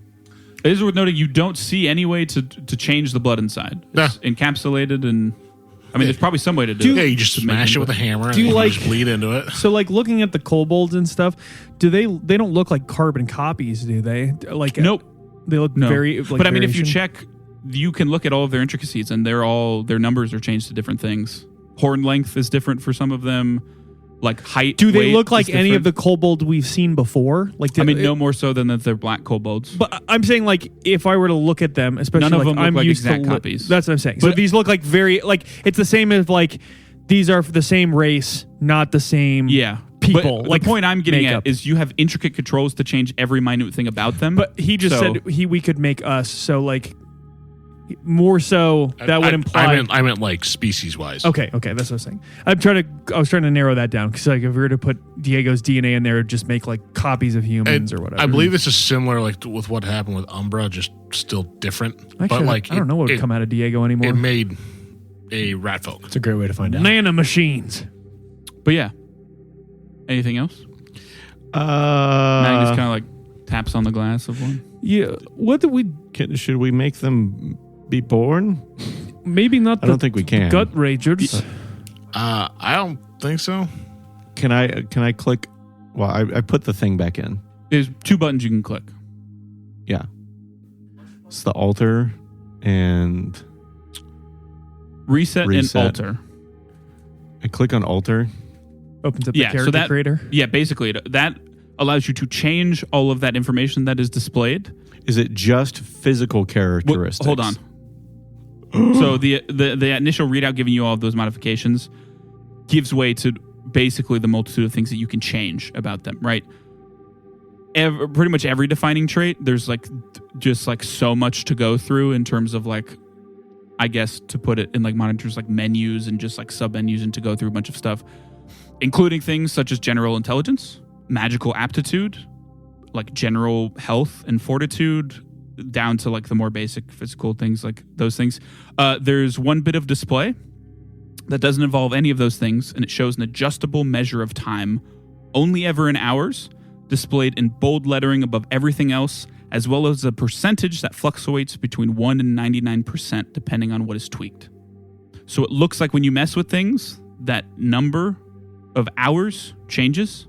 It is worth noting you don't see any way to change the blood inside. It's encapsulated and I mean, there's probably some way to do it. Yeah, you just to make smash it them- with a hammer and Do you you like- just bleed into it. So like looking at the kobolds and stuff, they don't look like carbon copies, do they? Like Nope. They look No. very like But I mean, if you variation. check, you can look at all of their intricacies, and their numbers are changed to different things. Horn length is different for some of them. Like height. Do they weight look like is any of the different. kobolds we've seen before? Like I mean, no more so than that they're black kobolds. But I'm saying, like, if I were to look at them, especially None of like, them look I'm like used exact to copies. That's what I'm saying. So But- these look like very like it's the same as like these are the same race, not the same. Yeah. People, But like the point I'm getting makeup. at is you have intricate controls to change every minute thing about them. But he just So- said we could make us. So like more so that would imply. I meant like species wise. Okay, that's what I was saying. I was trying to narrow that down because like if we were to put Diego's DNA in there, it'd just make like copies of humans or whatever. I believe this is similar like with what happened with Umbra, just still different. Actually, but like I don't know what would come out of Diego anymore. It made a rat folk. It's a great way to find out. Nano machines. But yeah. Anything else? Mag just kind of like taps on the glass of one. Yeah. What do we? Should we make them be born? Maybe not. I don't think we can. Gut ragers. I don't think so. Can I click? Well, I put the thing back in. There's 2 buttons you can click. Yeah. It's the altar and Reset. Reset. And alter. I click on altar. Opens up Yeah, the so character that- creator. Yeah, basically that allows you to change all of that information that is displayed. Is it just physical characteristics? Hold on. So the initial readout giving you all of those modifications gives way to basically the multitude of things that you can change about them, right? Pretty much every defining trait, there's like just like so much to go through in terms of like, I guess to put it in like monitors like menus and just like sub menus and to go through a bunch of stuff, including things such as general intelligence, magical aptitude, like general health and fortitude, down to like the more basic physical things like those things. There's one bit of display that doesn't involve any of those things, and it shows an adjustable measure of time, only ever in hours, displayed in bold lettering above everything else, as well as a percentage that fluctuates between 1 and 99% depending on what is tweaked. So it looks like when you mess with things, that number of hours changes.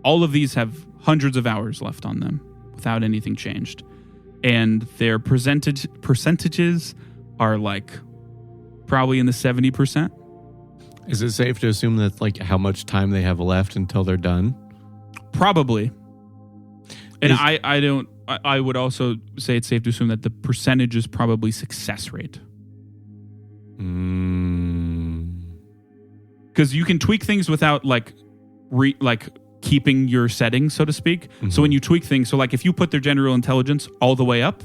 All of these have hundreds of hours left on them without anything changed. And their percentages are like probably in the 70%. Is it safe to assume that like how much time they have left until they're done? Probably. And I would also say it's safe to assume that the percentage is probably success rate. Because you can tweak things without like keeping your settings, so to speak. Mm-hmm. So when you tweak things, so like if you put their general intelligence all the way up,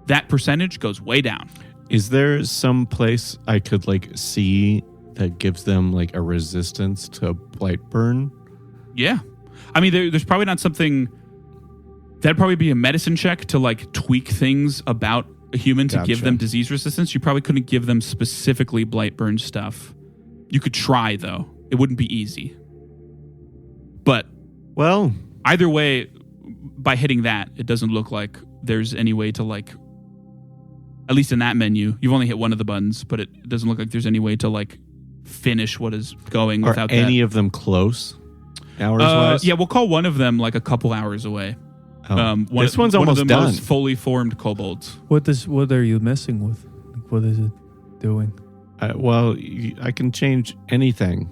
that percentage goes way down. Is there some place I could like see that gives them like a resistance to Blightburn? Yeah. I mean, there's probably not something... That'd probably be a medicine check to like tweak things about a human to give Gotcha. them disease resistance. You probably couldn't give them specifically Blightburn stuff. You could try, though. It wouldn't be easy. But Well, either way, by hitting that, it doesn't look like there's any way to like... At least in that menu, you've only hit one of the buttons, but it doesn't look like there's any way to like finish what is going are without any that. of them close hours wise? Yeah, we'll call one of them like a couple hours away. This one's one almost of the done. most fully formed kobolds. What are you messing with? Like, what is it doing? I can change anything.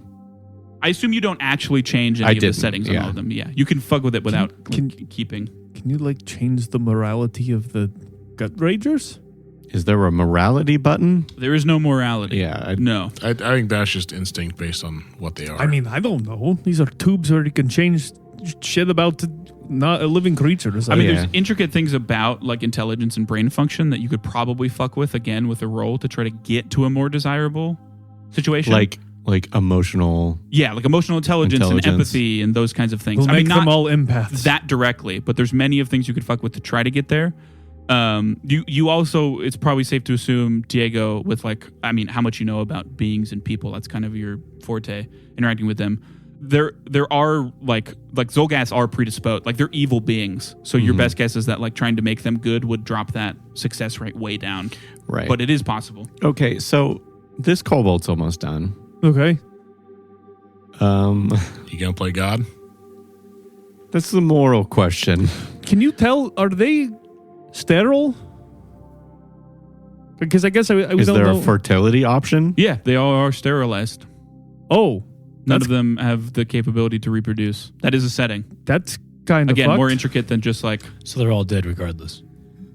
I assume you don't actually change I any of the didn't, settings on yeah. all of them. Yeah, you can fuck with it without Can- keeping. Can you like change the morality of the gut ragers? Is there a morality button? There is no morality. Yeah. No. I think that's just instinct based on what they are. I mean, I don't know. These are tubes where you can change shit about not a living creature. I mean, Yeah. there's intricate things about like intelligence and brain function that you could probably fuck with again with a roll to try to get to a more desirable situation. Like emotional. yeah, like emotional intelligence and Intelligence. empathy and those kinds of things. We'll I mean, make not them all empaths. that directly, but there's many of things you could fuck with to try to get there. You also, it's probably safe to assume, Diego, with like, I mean, how much you know about beings and people, that's kind of your forte, interacting with them. There are like Xulgaths are predisposed, like they're evil beings. So your best guess is that like trying to make them good would drop that success rate way down. Right. But it is possible. Okay, so This kobold's almost done. Okay. You gonna play God? That's the moral question. Can you tell? Are they sterile? Because I guess I Is don't there know. a fertility option? Yeah, they all are sterilized. Oh, None of them have the capability to reproduce. That is a setting. that's kind of Again, fucked. more intricate than just like So they're all dead regardless.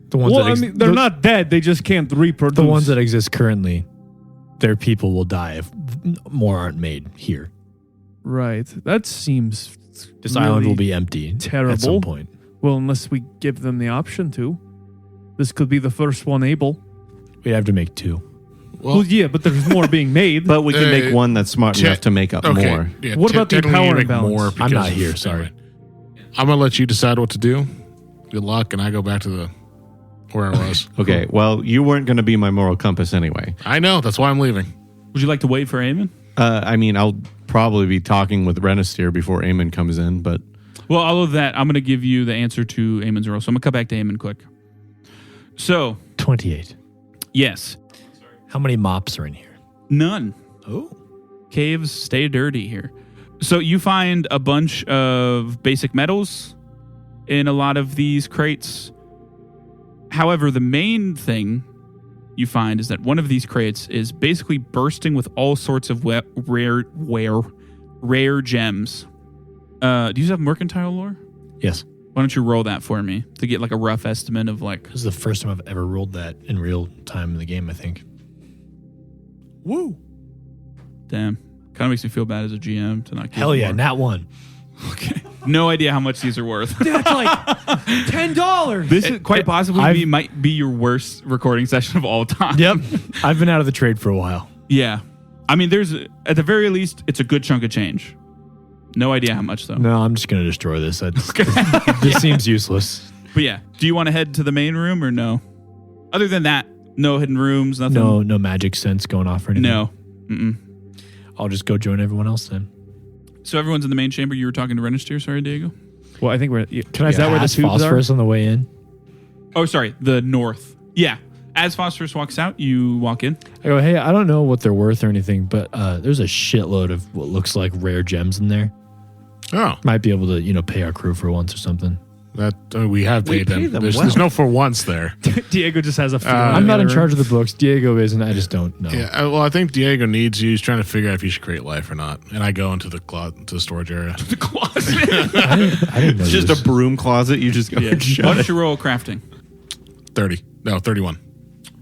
The ones Well, that I mean, they're not dead. They just can't reproduce. the ones that exist currently. Their people will die if more aren't made here. Right. That seems This really island will be empty terrible. at some point. Well, unless we give them the option to. This could be the first one able. We'd have to make 2. Well, yeah, but there's more being made. But we can make one that's smart enough to make up more. Yeah, What about the technically power you make imbalance? more I'm because not of- here, sorry. I'm gonna let you decide what to do. Good luck, and I go back to where I was. Okay, well, you weren't going to be my moral compass anyway. I know. That's why I'm leaving. would you like to wait for Eamon? I mean, I'll probably be talking with Renisteer before Eamon comes in, but Well, all of that, I'm going to give you the answer to Eamon's role. So I'm going to cut back to Eamon quick. So, 28. yes, How many mops are in here? none. Oh. Caves stay dirty here. So you find a bunch of basic metals in a lot of these crates. However, the main thing you find is that one of these crates is basically bursting with all sorts of rare gems. Do you have mercantile lore? Yes. Why don't you roll that for me to get like a rough estimate of like... This is the first time I've ever rolled that in real time in the game, I think. Woo. Damn. Kind of makes me feel bad as a GM to not give Hell yeah, more. nat 1. Okay. No idea how much these are worth. That's like $10. This is quite possibly I've- might be your worst recording session of all time. Yep. I've been out of the trade for a while. Yeah. I mean, there's, at the very least, it's a good chunk of change. No idea how much, though. No, I'm just going to destroy this. This seems useless. But yeah, do you want to head to the main room or no? Other than that, no hidden rooms, nothing? No magic sense going off or anything. No. Mm-mm. I'll just go join everyone else then. So everyone's in the main chamber. You were talking to Renisteer, sorry, Diego? Well, I think we're. Can I is that where the pass tubes are? phosphorus on the way in? Oh, sorry, the north. Yeah. As Phosphorus walks out, you walk in. I go, hey, I don't know what they're worth or anything, but there's a shitload of what looks like rare gems in there. Oh, Might be able to, pay our crew for once or something. that we have paid pay them. them There's, well. there's no for once there. Diego just has a feeling. I'm not in charge of the books. Diego isn't. I just don't know. Yeah, well, I think Diego needs you. He's trying to figure out if you should create life or not. And I go into the to the storage area. The closet. I didn't know it's just this. a broom closet. You just go Yeah. and shut Why it. don't you roll crafting? 31.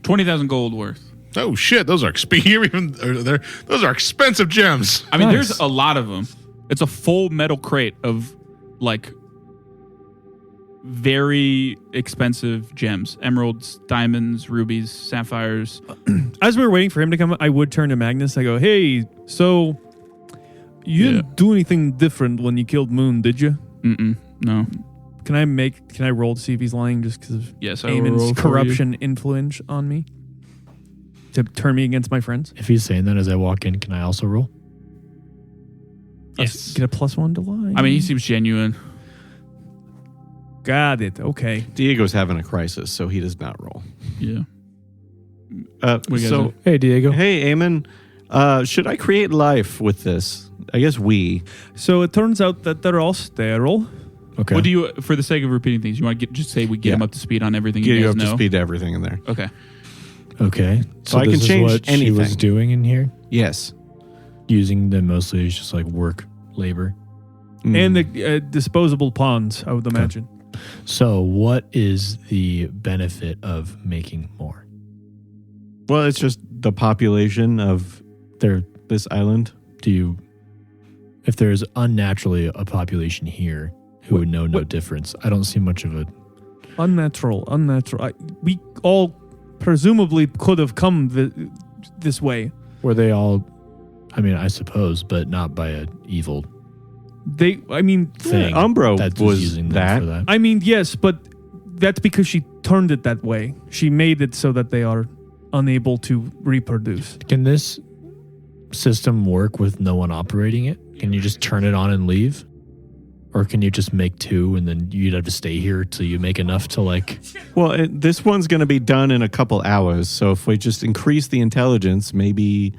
20,000 gold worth. Oh shit, those are those are expensive gems. I mean, Nice. there's a lot of them. It's a full metal crate of like very expensive gems: emeralds, diamonds, rubies, sapphires. As we were waiting for him to come, I would turn to Magnus. I go, "Hey, so you didn't do anything different when you killed Moon, did you? Mm-mm. No. Can I roll to see if he's lying just because of Yes, I will roll Eamon's for corruption influence on me to turn me against my friends? If he's saying that as I walk in, can I also roll? Yes. Get a +1 to lie. I mean, he seems genuine. Got it. Okay. Diego's having a crisis, so he does not roll. Yeah. We So, guys Hey, Diego. hey, Eamon, should I create life with this? I guess we. So it turns out that they're all sterile. Okay. What do you, for the sake of repeating things, you want to just say we get Yeah. him up to speed on everything Get you you guys up to know? speed to everything in there. Okay. Okay. So I this can is change what she was anything. doing in here, Yes. using them mostly as just like work labor. And the disposable pawns, I would imagine. So, what is the benefit of making more? Well, it's just the population of this island. If there's unnaturally a population here who would know no difference, I don't see much of a. Unnatural. We all presumably could have come this way. Were they all? I mean, I suppose, but not by an evil Thing. thing. Umbro that was using them that. for that. I mean, yes, but that's because she turned it that way. She made it so that they are unable to reproduce. Can this system work with no one operating it? Can you just turn it on and leave? Or can you just make 2 and then you'd have to stay here till you make enough to like... Well, this one's going to be done in a couple hours. So if we just increase the intelligence, maybe...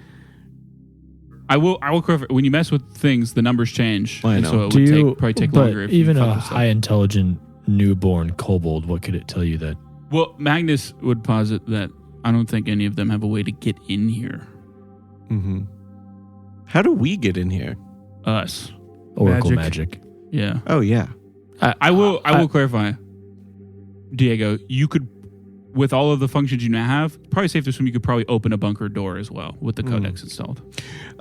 I will clarify. When you mess with things, the numbers change. I and know. so it would probably take but longer. If even you a fuck with stuff. high intelligent newborn kobold, what could it tell you that? Well, Magnus would posit that I don't think any of them have a way to get in here. Mm-hmm. How do we get in here? Us. Oracle magic. Yeah. Oh, yeah. I will clarify. Diego, you could, with all of the functions you now have, probably safe to assume you could probably open a bunker door as well with the Codex installed.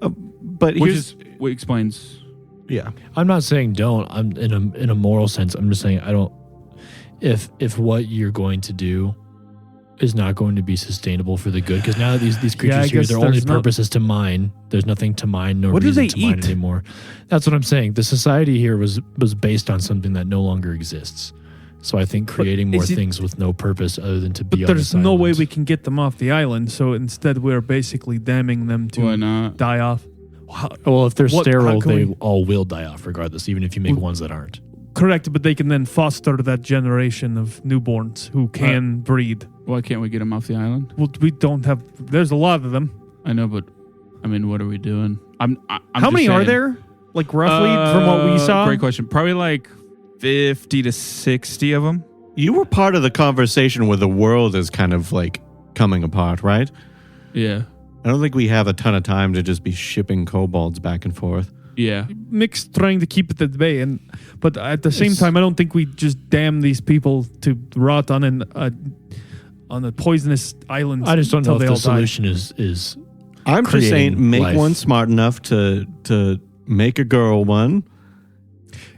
But Which here's... is what explains. Yeah. I'm not saying don't. I'm in a moral sense. I'm just saying I don't. If what you're going to do is not going to be sustainable for the good, because now that these creatures here, their only purpose is to mine. There's nothing to mine, no reason to mine anymore. That's what I'm saying. The society here was based on something that no longer exists. So I think creating more things with no purpose other than to be on this island. There's no way we can get them off the island, so instead we're basically damning them to die off. Well, if they're sterile, they all will die off regardless, even if you make ones that aren't. Correct, but they can then foster that generation of newborns who can breed. Why can't we get them off the island? Well, we don't have... There's a lot of them. I know, but I mean, what are we doing? I'm How many are there? Like roughly from what we saw? Great question. Probably like 50 to 60 of them. You were part of the conversation where the world is kind of like coming apart, right? Yeah. I don't think we have a ton of time to just be shipping kobolds back and forth. Yeah. Mick's trying to keep it at bay, but at the same time, I don't think we just damn these people to rot on a poisonous island. I just don't know if they the all solution is I'm just saying, make life. one smart enough to make a girl one.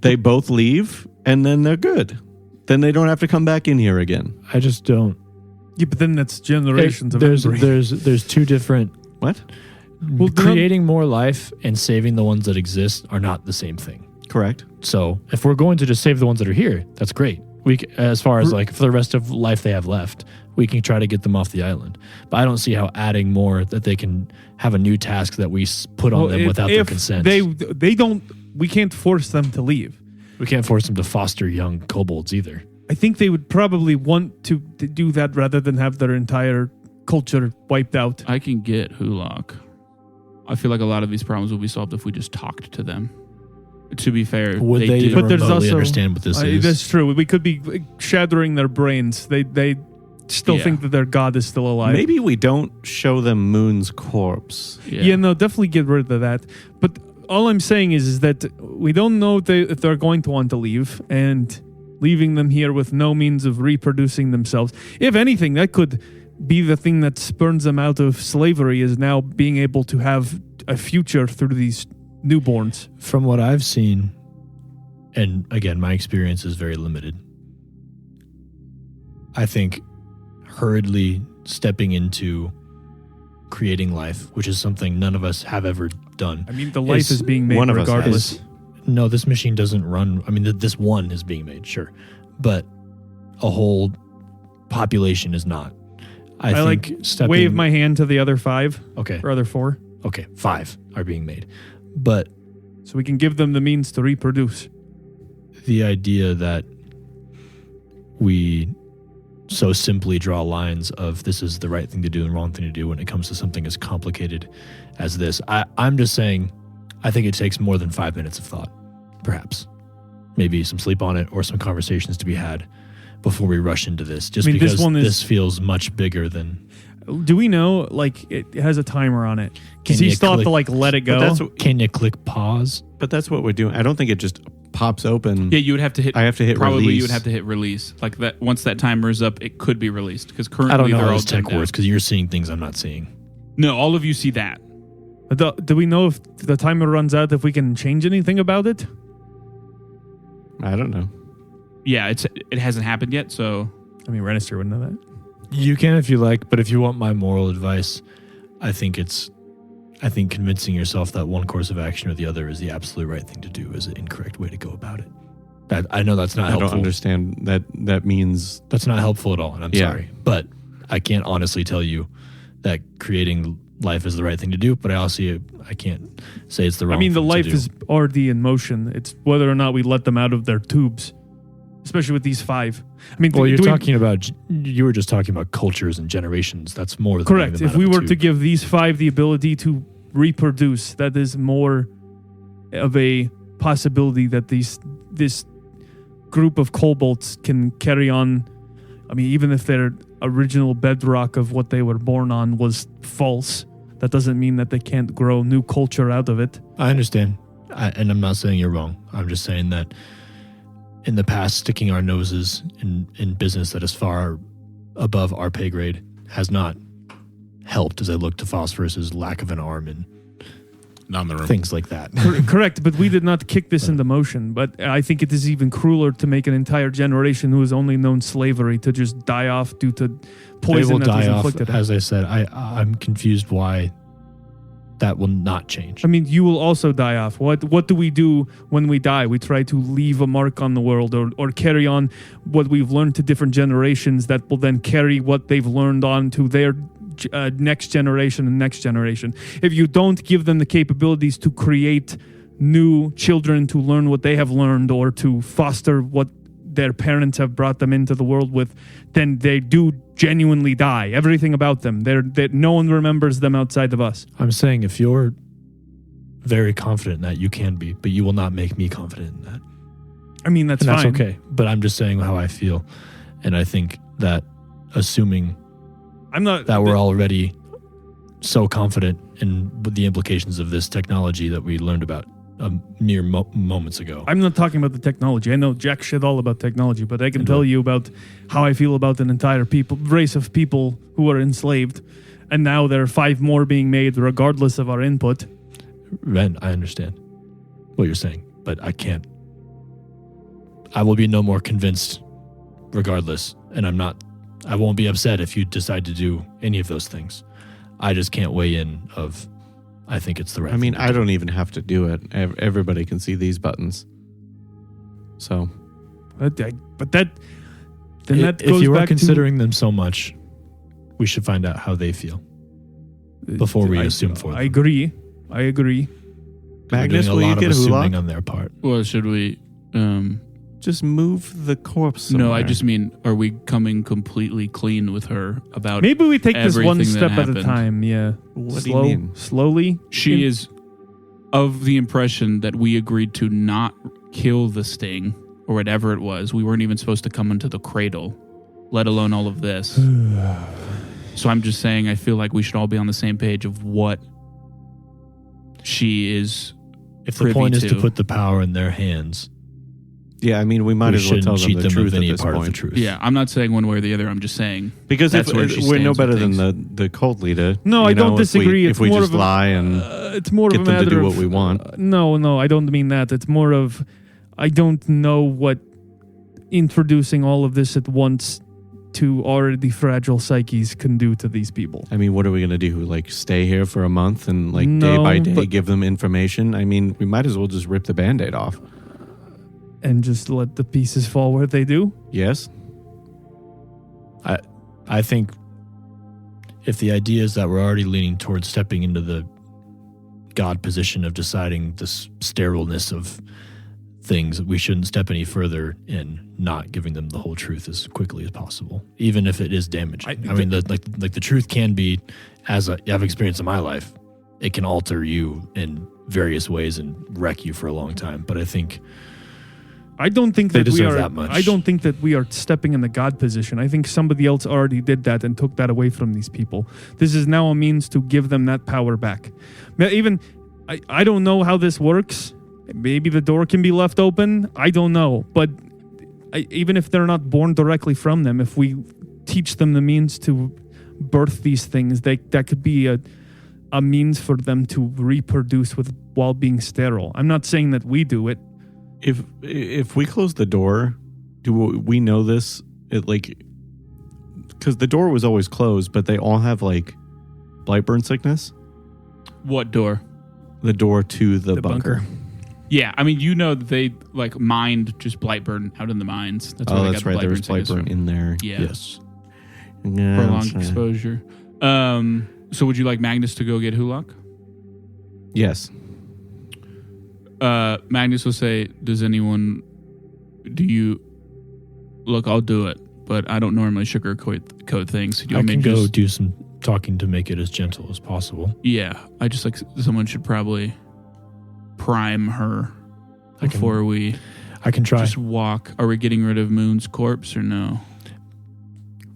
They both leave, and then they're good. Then they don't have to come back in here again. I just don't. Yeah, but then that's generations of there's inbreeding. there's two different. What? Well, creating more life and saving the ones that exist are not the same thing. Correct. So if we're going to just save the ones that are here, that's great. As far as like for the rest of life they have left, we can try to get them off the island. But I don't see how adding more that they can have a new task that we put on them without their consent. They don't. We can't force them to leave. We can't force them to foster young kobolds either. I think they would probably want to do that rather than have their entire culture wiped out. I can get Hulok. I feel like a lot of these problems will be solved if we just talked to them. To be fair, would they do. even But there's remotely also- understand what this is? That's true. We could be shattering their brains. They still think that their god is still alive. Maybe we don't show them Moon's corpse. Yeah, no, definitely get rid of that. But all I'm saying is that we don't know if they're going to want to leave, and leaving them here with no means of reproducing themselves. If anything, that could be the thing that spurns them out of slavery, is now being able to have a future through these newborns. From what I've seen, and again, my experience is very limited, I think hurriedly stepping into creating life, which is something none of us have ever done. I mean, the life is being made one of us regardless. No, this machine doesn't run. I mean, this one is being made, sure. But a whole population is not. I think like stepping, wave my hand to the other 5 Okay. or other 4. Okay, 5 are being made. But So we can give them the means to reproduce. the idea that we so simply draw lines of this is the right thing to do and wrong thing to do when it comes to something as complicated as this. I'm just saying, I think it takes more than 5 minutes of thought, perhaps. Maybe some sleep on it or some conversations to be had before we rush into this. Just because this feels much bigger than... Do we know, like, it has a timer on it? Because Can you you still have to, click- like, let it go. Can you click pause? But that's what we're doing. I don't think it just pops open. Yeah, you would have to hit. I have to hit probably release. you would have to hit release. Like that. Once that timer is up, it could be released because currently I don't know they're how all this tech dimmed out. works because you're seeing things I'm not seeing. No, all of you see that. Do we know if the timer runs out, if we can change anything about it? I don't know. Yeah, it hasn't happened yet. So I mean, Renister would know that. You can if you like, but if you want my moral advice, I think convincing yourself that one course of action or the other is the absolute right thing to do is an incorrect way to go about it. I know that's not helpful. I don't understand that. That means That's not helpful at all, and I'm sorry. But I can't honestly tell you that creating life is the right thing to do, but I can't say it's the wrong I mean, the thing to life do. is already in motion. It's whether or not we let them out of their tubes, especially with these 5. I mean, Well, you you were just talking about cultures and generations. That's more than correct. letting them If out we of a were to tube. give these 5 the ability to reproduce, that is more of a possibility that this group of kobolds can carry on. I mean, even if their original bedrock of what they were born on was false, that doesn't mean that they can't grow new culture out of it. I understand. And I'm not saying you're wrong. I'm just saying that in the past, sticking our noses in business that is far above our pay grade has not helped as I look to Phosphorus's lack of an arm and Not in the room. things like that. Correct, but we did not kick this into motion. But I think it is even crueler to make an entire generation who has only known slavery to just die off due to They poison will that was die off. inflicted. As I said, I'm confused why that will not change. I mean, you will also die off. What do we do when we die? We try to leave a mark on the world or carry on what we've learned to different generations that will then carry what they've learned on to their next generation and next generation. If you don't give them the capabilities to create new children to learn what they have learned or to foster what their parents have brought them into the world with, then they do genuinely die. Everything about them. No one remembers them outside of us. I'm saying if you're very confident in that, you can be, but you will not make me confident in that. I mean, that's And fine. that's okay. But I'm just saying how I feel. And I think that assuming I'm not that we're already so confident in the implications of this technology that we learned about mere moments ago. I'm not talking about the technology. I know jack shit all about technology, but I can tell you about how I feel about an entire race of people who are enslaved, and now there are 5 more being made regardless of our input. Ren, I understand what you're saying, but I can't. I will be no more convinced regardless, and I won't be upset if you decide to do any of those things. I just can't weigh in of, I think it's the right I mean, thing to I do. don't even have to do it. Everybody can see these buttons. So, But that If goes you are back considering them so much, we should find out how they feel before we assume for them. I agree. 'Cause we're Magnus, doing will a you lot of get a assuming Hulok? on their part. Well, should we? Just move the corpse No, I somewhere. just mean, are we coming completely clean with her about? Maybe we take this one everything that step at a happened. time. Yeah. What do you mean? Slowly. She is of the impression that we agreed to not kill the Sting or whatever it was. We weren't even supposed to come into the cradle, let alone all of this. So I'm just saying, I feel like we should all be on the same page of what she is. If the privy point is to to. put the power in their hands, Yeah, I mean, we might we as well tell shouldn't them cheat the them truth of at any this part point. of the truth. Yeah, I'm not saying one way or the other. I'm just saying Because that's if where she we're no stands with better than things. the cult leader. No, you I don't know, disagree. If It's we more just of a- lie and it's more get of a them matter to do of what we want. No, I don't mean that. It's more of I don't know what introducing all of this at once to already fragile psyches can do to these people. I mean, what are we going to do? Like, stay here for a month and, like, day No, by day but- give them information? I mean, we might as well just rip the Band-Aid off. And just let the pieces fall where they do. Yes? I think if the idea is that we're already leaning towards stepping into the God position of deciding this sterileness of things, we shouldn't step any further in not giving them the whole truth as quickly as possible, even if it is damaging. I mean, the truth can be, as I've experienced in my life, it can alter you in various ways and wreck you for a long time. But I think I don't think They that we deserve are. that much. I don't think that we are stepping in the God position. I think somebody else already did that and took that away from these people. This is now a means to give them that power back. Even I don't know how this works. Maybe the door can be left open. I don't know. But even if they're not born directly from them, if we teach them the means to birth these things, that could be a means for them to reproduce while being sterile. I'm not saying that we do it. If we close the door, do we know this? Because the door was always closed, but they all have, like, Blightburn sickness? What door? The door to the bunker. Yeah, I mean, you know that they like mined just Blightburn out in the mines. That's where Oh, they that's got right. the There was Blightburn sickness Blightburn from. in there. Yeah. yes, Yeah, Prolonged that's right. exposure. So would you like Magnus to go get Hulok? Yes. Magnus will say, do you... Look, I'll do it, but I don't normally sugarcoat things. Do you I want me can to go just- do some talking to make it as gentle as possible. Yeah, I just like someone should probably prime her before we I can try. just walk. Are we getting rid of Moon's corpse or no?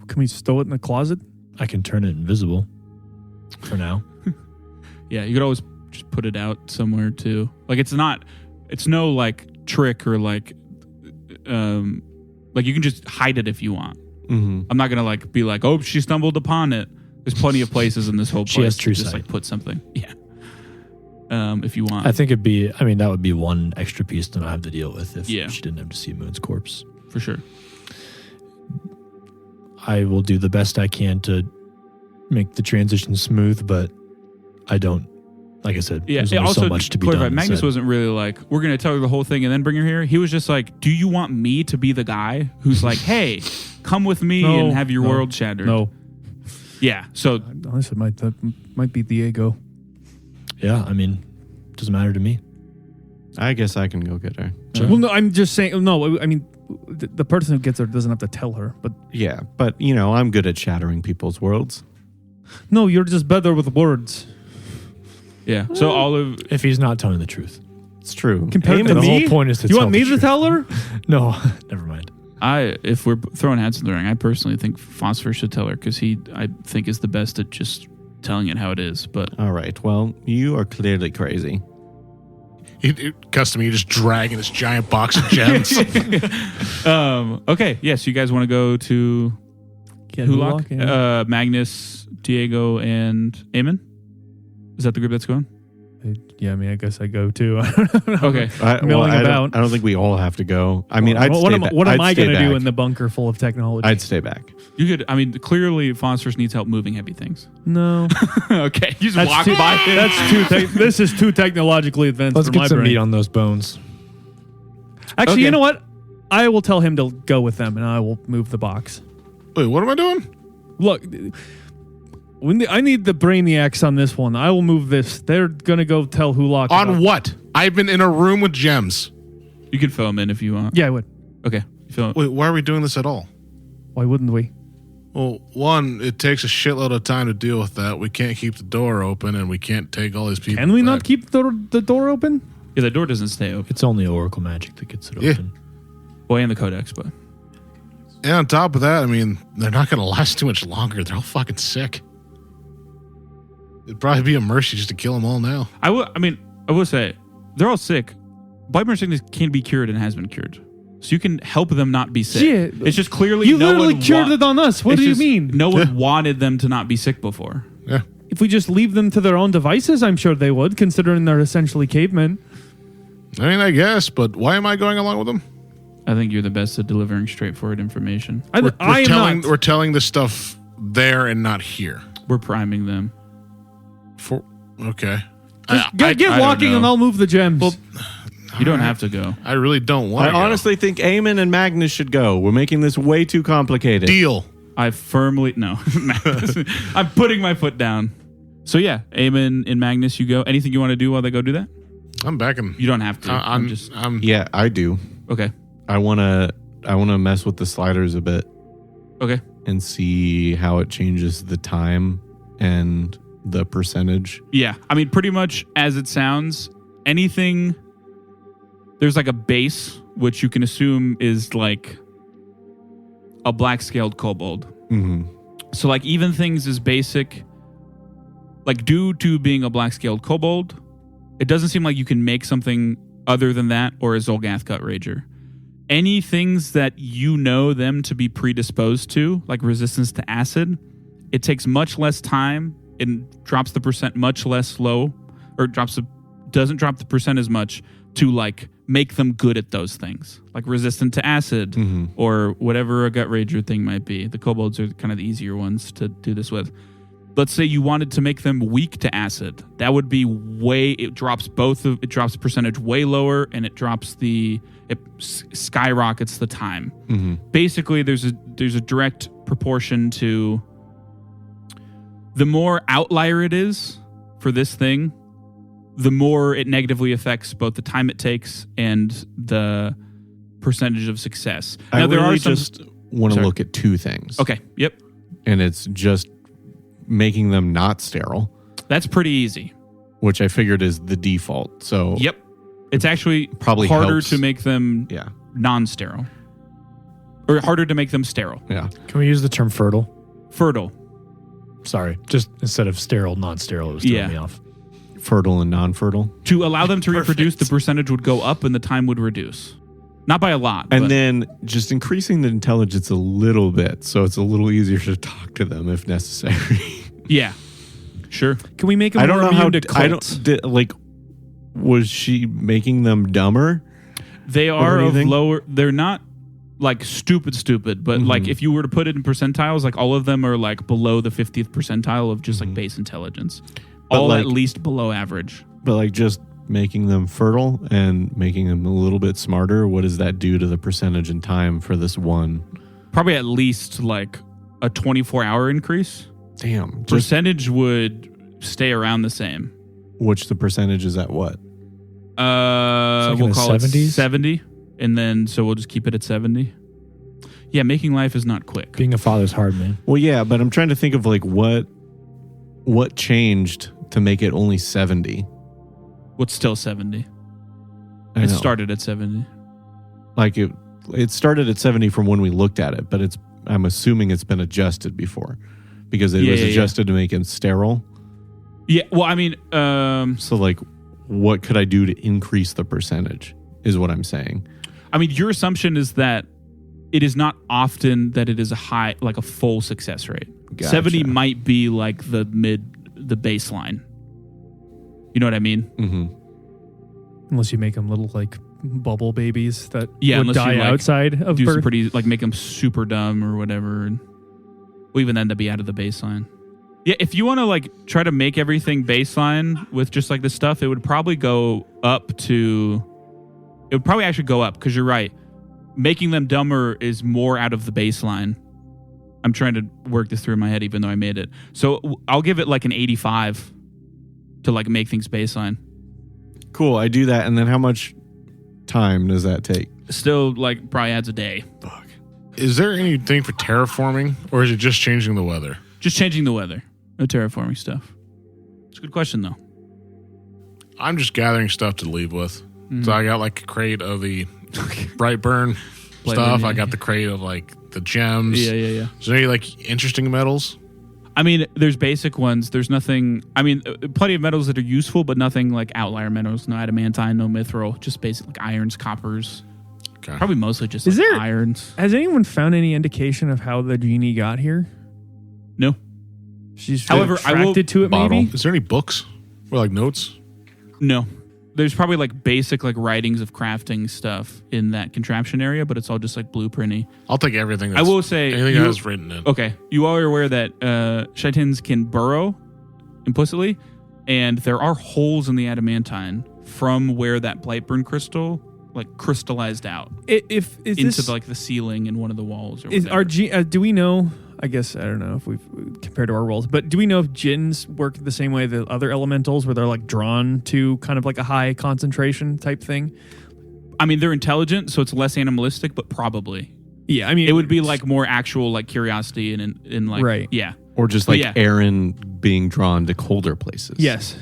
Can we stow it in the closet? I can turn it invisible for now. Yeah, you could always just put it out somewhere too. Like it's no like trick or like you can just hide it if you want. Mm-hmm. I'm not gonna like be like, oh, she stumbled upon it. There's plenty of places in this whole place She has true to just sight. like put something. Yeah. If you want. I think that would be one extra piece to not have to deal with if Yeah. she didn't have to see Moon's corpse. For sure. I will do the best I can to make the transition smooth, but I don't, like I said, Yeah. there's only Also, so much to be clarify, done. Magnus said. wasn't really like, we're going to tell her the whole thing and then bring her here. He was just like, do you want me to be the guy who's like, hey, come with me No, and have your no, world shattered? No. Yeah. So, Honestly, that might be Diego. Yeah, I mean, doesn't matter to me. I guess I can go get her. Well, no, I'm just saying. No, I mean, the person who gets her doesn't have to tell her. But Yeah, but I'm good at shattering people's worlds. no, you're just better with words. yeah. So all of, If he's not telling the truth. It's true. Compared to the me, whole point is to you tell want the me to truth. tell her? No, never mind. if we're throwing hats in the ring, I personally think Phosphor should tell her because I think is the best at just telling it how it is. But All right. Well, you are clearly crazy. Cuts to me just dragging this giant box of gems. okay. Yes, you guys want to go to Hulok? yeah. Magnus, Diego, and Eamon? Is that the group that's going? Yeah, I mean, I guess I go too. Okay. Milling I about. don't think we all have to go. I mean, I'd what stay am, back. what am I'd I stay going to do back. in the bunker full of technology? I'd stay back. You could, I mean, clearly Phosphorus needs help moving heavy things. no. Okay. You just That's walk too, by him. that's too. This is too technologically advanced Let's for get my some brain. meat on those bones. Actually, Okay. you know what? I will tell him to go with them, and I will move the box. Wait, what am I doing? Look, I need the brainiacs on this one. I will move this. They're gonna go tell Hulok. On about- what? I've been in a room with gems. You can fill him in if you want. Yeah, I would. Okay. Fill him. Wait, why are we doing this at all? Why wouldn't we? Well, one, it takes a shitload of time to deal with that. We can't keep the door open, and we can't take all these people. Can we not back. keep the door open? Yeah, the door doesn't stay open. It's only Oracle magic that gets it Yeah. open. Well, and the Codex, but And on top of that, I mean, they're not going to last too much longer. They're all fucking sick. It'd probably be a mercy just to kill them all now. I will say, they're all sick. Blightburn sickness can be cured and has been cured. So you can help them not be sick. Yeah. It's just clearly You no literally one cured it on us. What it's do you just mean? No one wanted them to not be sick before. Yeah. If we just leave them to their own devices, I'm sure they would, considering they're essentially cavemen. I mean, I guess, but why am I going along with them? I think you're the best at delivering straightforward information. I am telling, not. we're telling this stuff there and not here. We're priming them. Okay. Just I get don't walking know. and I'll move the gems. Well, you don't have to go. I really don't want I to. honestly think Eamon and Magnus should go. We're making this way too complicated. Deal. I firmly no. I'm putting my foot down. So yeah, Eamon and Magnus, you go. Anything you want to do while they go do that? I'm backing. You don't have to. I'm just Yeah, I do. okay. I wanna mess with the sliders a bit Okay. and see how it changes the time and the percentage. Yeah, I mean, pretty much as it sounds, anything. There's like a base, which you can assume is like a black scaled kobold. Mm-hmm. So like even things as basic, like due to being a black scaled kobold, it doesn't seem like you can make something other than that or a Xulgath Gut Rager. Any things that you know them to be predisposed to, like resistance to acid, it takes much less time and drops the percent much less low, or doesn't drop the percent as much to like make them good at those things, like resistant to acid or whatever a Gut Rager thing might be. The kobolds are kind of the easier ones to do this with. Let's say you wanted to make them weak to acid. That would be it drops the percentage way lower, and it skyrockets the time. Basically, there's a direct proportion to the more outlier it is for this thing, the more it negatively affects both the time it takes and the percentage of success. I Now, there really are some. just want to Sorry. look at two things. Okay. Yep. And it's just making them not sterile, That's pretty easy. which I figured is the default. So Yep. It's actually Probably harder helps. to make them yeah, non-sterile, or harder to make them sterile. yeah. Can we use the term fertile? Fertile. Sorry, just instead of sterile, non-sterile, it was throwing Yeah. me off. Fertile and non-fertile. To allow them to reproduce, the percentage would go up and the time would reduce. Not by a lot. And but then just increasing the intelligence a little bit, so it's a little easier to talk to them if necessary. yeah. Sure. Can we make them I don't more know how. immune to I cults? don't was she making them dumber? They are of anything? lower. They're not like stupid, but like if you were to put it in percentiles, like all of them are like below the 50th percentile of just like base intelligence. But, All like- at least below average. But like just making them fertile and making them a little bit smarter. What does that do to the percentage and time for this one? Probably at least like a 24-hour increase. Damn. Just Percentage would stay around the same. which the percentage is at what? like in We'll the call 70s? it 70, and then so we'll just keep it at 70. Yeah, making life is not quick. Being a father's hard, man. Well, yeah, but I'm trying to think of like what changed to make it only 70. What's still 70? I It know. started at 70. Like it started at 70 from when we looked at it, but I'm assuming it's been adjusted before because it was adjusted to make it sterile. Yeah, well, I mean, So like what could I do to increase the percentage is what I'm saying. your assumption is that it is not often that it is a high, like a full success rate. Gotcha. 70 might be like the baseline. You know what I mean? Mm-hmm. Unless you make them little like bubble babies that Yeah, would unless you, die like, outside of Do some birth. pretty, like make them super dumb or whatever. And well, even then, that'd be out of the baseline. Yeah, if you want to like try to make everything baseline with just like this stuff, it would probably go up to. It would probably actually go up because you're right. Making them dumber is more out of the baseline. I'm trying to work this through in my head, even though I made it. So I'll give it like an 85 to like make things baseline. Cool. I do that. And then how much time does that take? Still, like probably adds a day. Fuck. Is there anything for terraforming, or is it just changing the weather? Just changing the weather. No terraforming stuff. It's a good question though. I'm just gathering stuff to leave with. So I got like a crate of the Brightburn stuff. I got the crate of like the gems. Yeah. Is there any like interesting metals? I mean, there's basic ones. There's nothing. I mean, plenty of metals that are useful, but nothing like outlier metals. No adamantine, no mithril. Just basic like irons, coppers. Okay. Probably mostly just Is like there- irons. Has anyone found any indication of how the genie got here? No. She's However, I will- attracted to it, Bottle. maybe? Is there any books or like notes? No. There's probably like basic like writings of crafting stuff in that contraption area, but it's all just like blueprinty. I'll take everything. I will say anything you- that has written in. Okay, you all are aware that Shaitans can burrow implicitly, and there are holes in the adamantine from where that Blightburn crystal like crystallized out Is into this, like the ceiling in one of the walls. Or is whatever. our do we know? I guess I don't know if we've compared to our roles, but do we know if jinns work the same way that other elementals, where they're like drawn to kind of like a high concentration type thing? I mean, they're intelligent, so it's less animalistic, but probably Yeah, I mean it would be like more actual like curiosity and in like Right. yeah. Or just But like yeah. Aaron being drawn to colder places. Yes.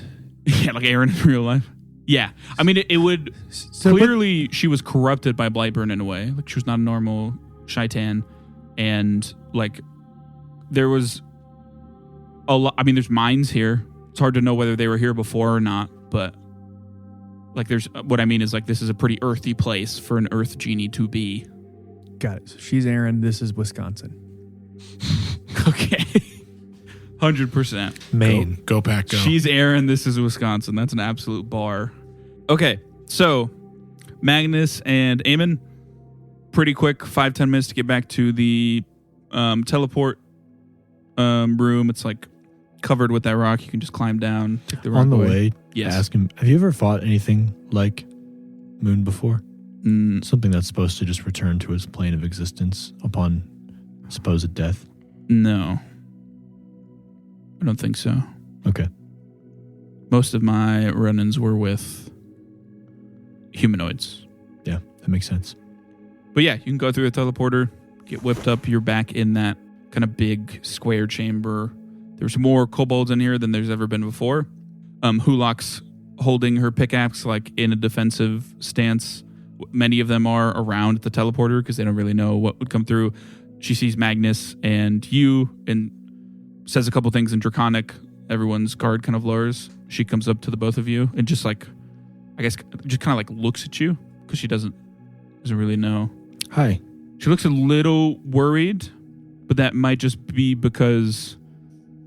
Yeah, like Aaron in real life. Yeah. I mean, it would... So, but- clearly, she was corrupted by Blightburn in a way. Like, she was not a normal Shaitan. And, like, there was a lot... I mean, there's mines here. It's hard to know whether they were here before or not. But, like, there's... What I mean is, like, this is a pretty earthy place for an earth genie to be. Got it. So she's Aaron. This is Wisconsin. Okay. 100%. Maine. Go pack, go. She's Aaron. This is Wisconsin. That's an absolute bar. Okay, so Magnus and Eamon, pretty quick, 5-10 minutes to get back to the teleport room. It's like covered with that rock. You can just climb down, take the rock On the away. way, Yes. ask him, have you ever fought anything like Moon before? Mm, Something that's supposed to just return to its plane of existence upon supposed death? no. I don't think so. Okay. Most of my run-ins were with humanoids. Yeah, that makes sense. But yeah, you can go through the teleporter, get whipped up. You're back in that kind of big square chamber. There's more kobolds in here than there's ever been before. Hulok's holding her pickaxe like in a defensive stance. Many of them are around the teleporter because they don't really know what would come through. She sees Magnus and you and says a couple things in Draconic. Everyone's guard kind of lowers. She comes up to the both of you and just like, I guess, just kind of like looks at you because she doesn't really know. Hi. She looks a little worried, but that might just be because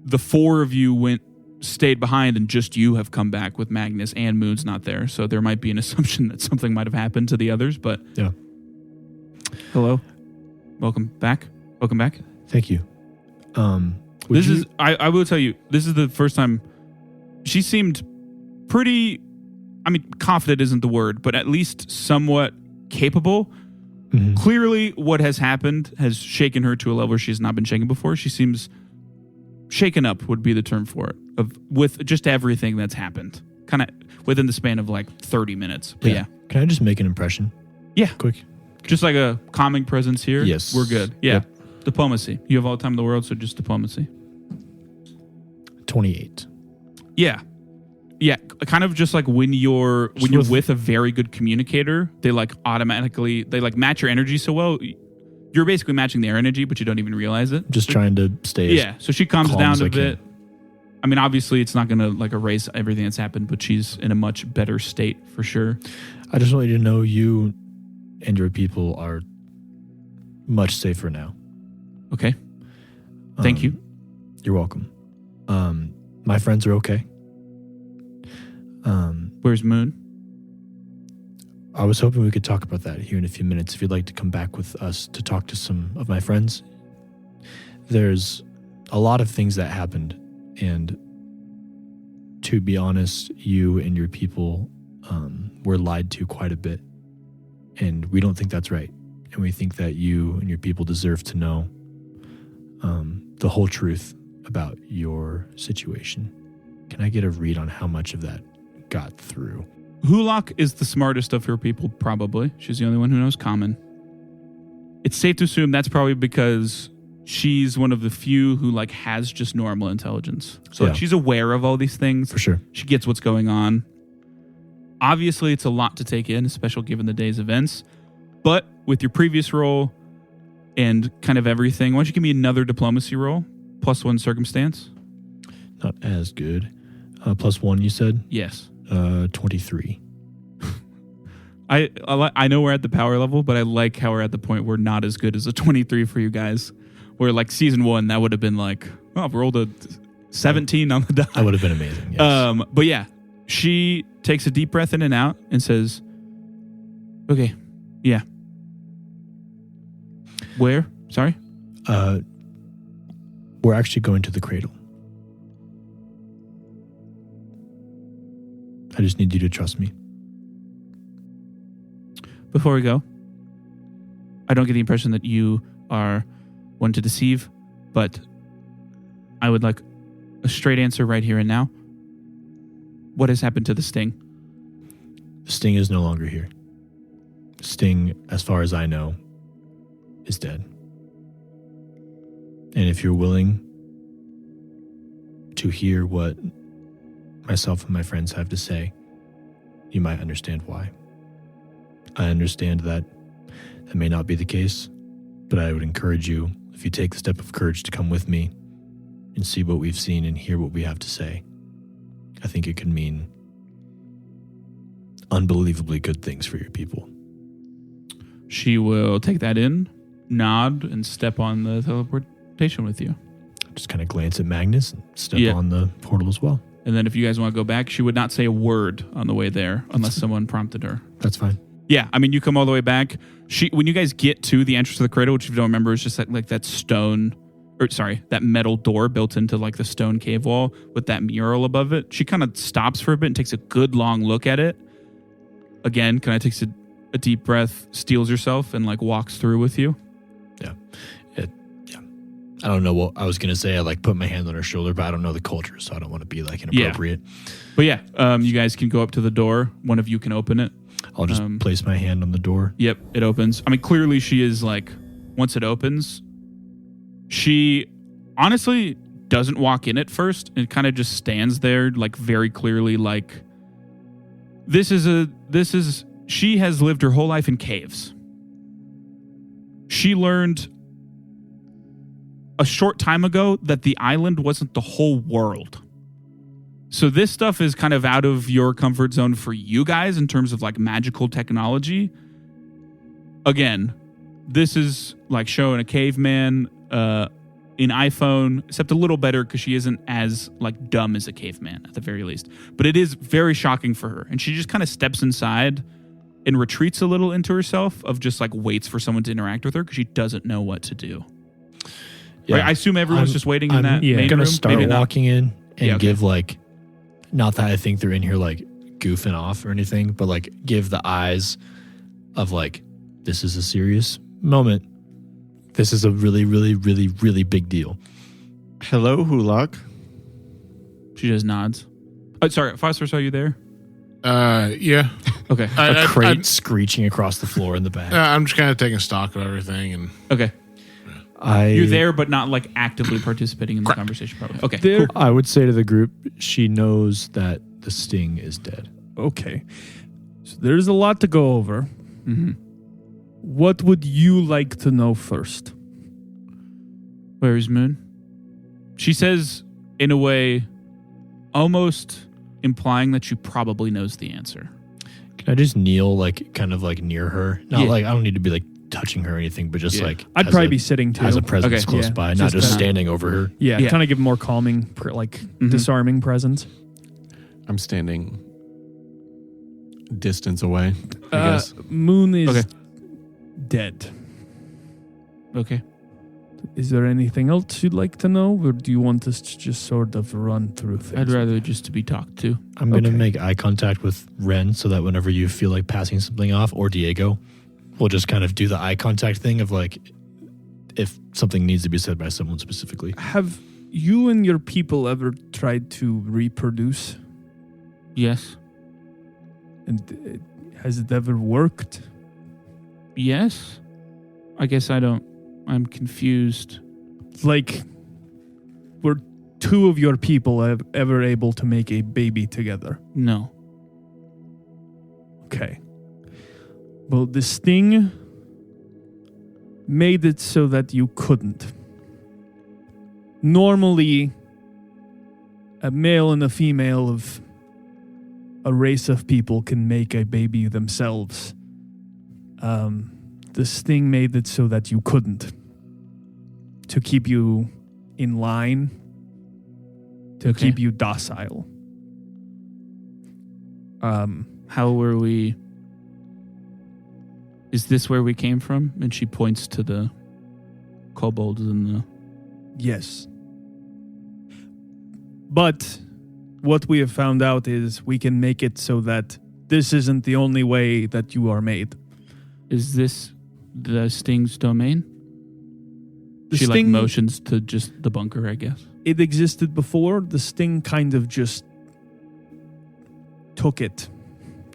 the four of you stayed behind and just you have come back with Magnus and Moon's not there. So there might be an assumption that something might have happened to the others, but Yeah. Hello. Welcome back. Thank you. I will tell you, this is the first time she seemed pretty, confident isn't the word, but at least somewhat capable. Mhm. Clearly what has happened has shaken her to a level where she's not been shaken before. She seems shaken up would be the term for it, with just everything that's happened, kind of within the span of like 30 minutes. But yeah. Can I just make an impression? Yeah. Quick. Just like a calming presence here. Yes. We're good. Yeah. Yep. Diplomacy. You have all the time in the world, so just diplomacy. 28. Yeah. Yeah. Kind of just like when you're with a very good communicator, they like automatically, they like match your energy so well. You're basically matching their energy, but you don't even realize it. Just trying to stay. Yeah. So she calms calm down as a I bit. Obviously it's not going to like erase everything that's happened, but she's in a much better state for sure. I just want you to know you and your people are much safer now. Okay. Thank you. You're welcome. My friends are okay. Where's Moon? I was hoping we could talk about that here in a few minutes. If you'd like to come back with us to talk to some of my friends. There's a lot of things that happened, and to be honest, you and your people were lied to quite a bit, and we don't think that's right. And we think that you and your people deserve to know the whole truth about your situation. Can I get a read on how much of that got through? Hulok is the smartest of her people, probably. She's the only one who knows Common. It's safe to assume that's probably because she's one of the few who like has just normal intelligence. So like, she's aware of all these things. For sure. She gets what's going on. Obviously, it's a lot to take in, especially given the day's events. But with your previous role and kind of everything, why don't you give me another diplomacy roll? +1 circumstance. Not as good. +1, you said? Yes. 23. I know we're at the power level, but I like how we're at the point where not as good as a 23 for you guys. Where like season 1, that would have been like, oh, I've rolled a 17 on the die. That would have been amazing. Yes. But yeah, she takes a deep breath in and out and says, okay, yeah. Where? Sorry? We're actually going to the cradle. I just need you to trust me. Before we go, I don't get the impression that you are one to deceive, but I would like a straight answer right here and now. What has happened to the Sting? The Sting is no longer here. Sting, as far as I know, is dead. And if you're willing to hear what myself and my friends have to say, you might understand why. I understand that may not be the case, but I would encourage you, if you take the step of courage to come with me and see what we've seen and hear what we have to say, I think it could mean unbelievably good things for your people. She will take that in, nod, and step on the teleportation with you. Just kind of glance at Magnus and step on the portal as well. And then if you guys want to go back, she would not say a word on the way there unless someone prompted her. That's fine. Yeah, I mean, you come all the way back. When you guys get to the entrance to the cradle, which if you don't remember, is just that metal door built into like the stone cave wall with that mural above it. She kind of stops for a bit and takes a good long look at it. Again, kind of takes a deep breath, steels herself, and like walks through with you. Yeah. I don't know what I was going to say. I like put my hand on her shoulder, but I don't know the culture, so I don't want to be like inappropriate. But you guys can go up to the door. One of you can open it. I'll just place my hand on the door. Yep, it opens. I mean, clearly she is like, once it opens, she honestly doesn't walk in at first. It kind of just stands there, like very clearly, like she has lived her whole life in caves. She learned a short time ago that the island wasn't the whole world. So this stuff is kind of out of your comfort zone for you guys in terms of like magical technology. Again, this is like showing a caveman in iPhone, except a little better because she isn't as like dumb as a caveman at the very least. But it is very shocking for her. And she just kind of steps inside and retreats a little into herself of just like waits for someone to interact with her because she doesn't know what to do. Yeah. Right? I assume everyone's just waiting in that main I'm going room. to start Maybe not. walking in and Yeah, okay. give like, not that I think they're in here like goofing off or anything, but like give the eyes of like, this is a serious moment. This is a really, really, really, really big deal. Hello, Hulok. She just nods. Oh, sorry, Phosphorus, are you there? Yeah. Okay. A crate screeching across the floor in the back. I'm just kind of taking stock of everything, and Okay. You're You're there, but not like actively participating in the conversation, probably. Okay. There. Cool. I would say to the group, she knows that the sting is dead. Okay. So there's a lot to go over. Mm-hmm. What would you like to know first? Where is Moon? She says, in a way, almost implying that she probably knows the answer. Can I just kneel like kind of like near her? Not Yeah. like I don't need to be like touching her or anything, but just Yeah. like I'd as probably a- be sitting too. as a presence Okay. close Yeah. by, not Just just kinda- standing over her. Yeah, Yeah. kind of give more calming, disarming presence. I'm standing distance away, I guess. Moon is Okay. dead. Okay. Is there anything else you'd like to know, or do you want us to just sort of run through things? I'd rather just to be talked to. I'm going to Okay. make eye contact with Ren so that whenever you feel like passing something off, or Diego, we'll just kind of do the eye contact thing of like if something needs to be said by someone specifically. Have you and your people ever tried to reproduce? Yes. And has it ever worked? Yes. I guess I don't. I'm confused. Like, were two of your people ever able to make a baby together? No. Okay. Well, the sting made it so that you couldn't. Normally, a male and a female of a race of people can make a baby themselves. The sting made it so that you couldn't. To keep you in line, to Okay. keep you docile. How were we? Is this where we came from? And she points to the kobolds and the. Yes. But what we have found out is we can make it so that this isn't the only way that you are made. Is this the Sting's domain? The She like sting, motions to just the bunker, I guess. it existed before. The sting kind of just took it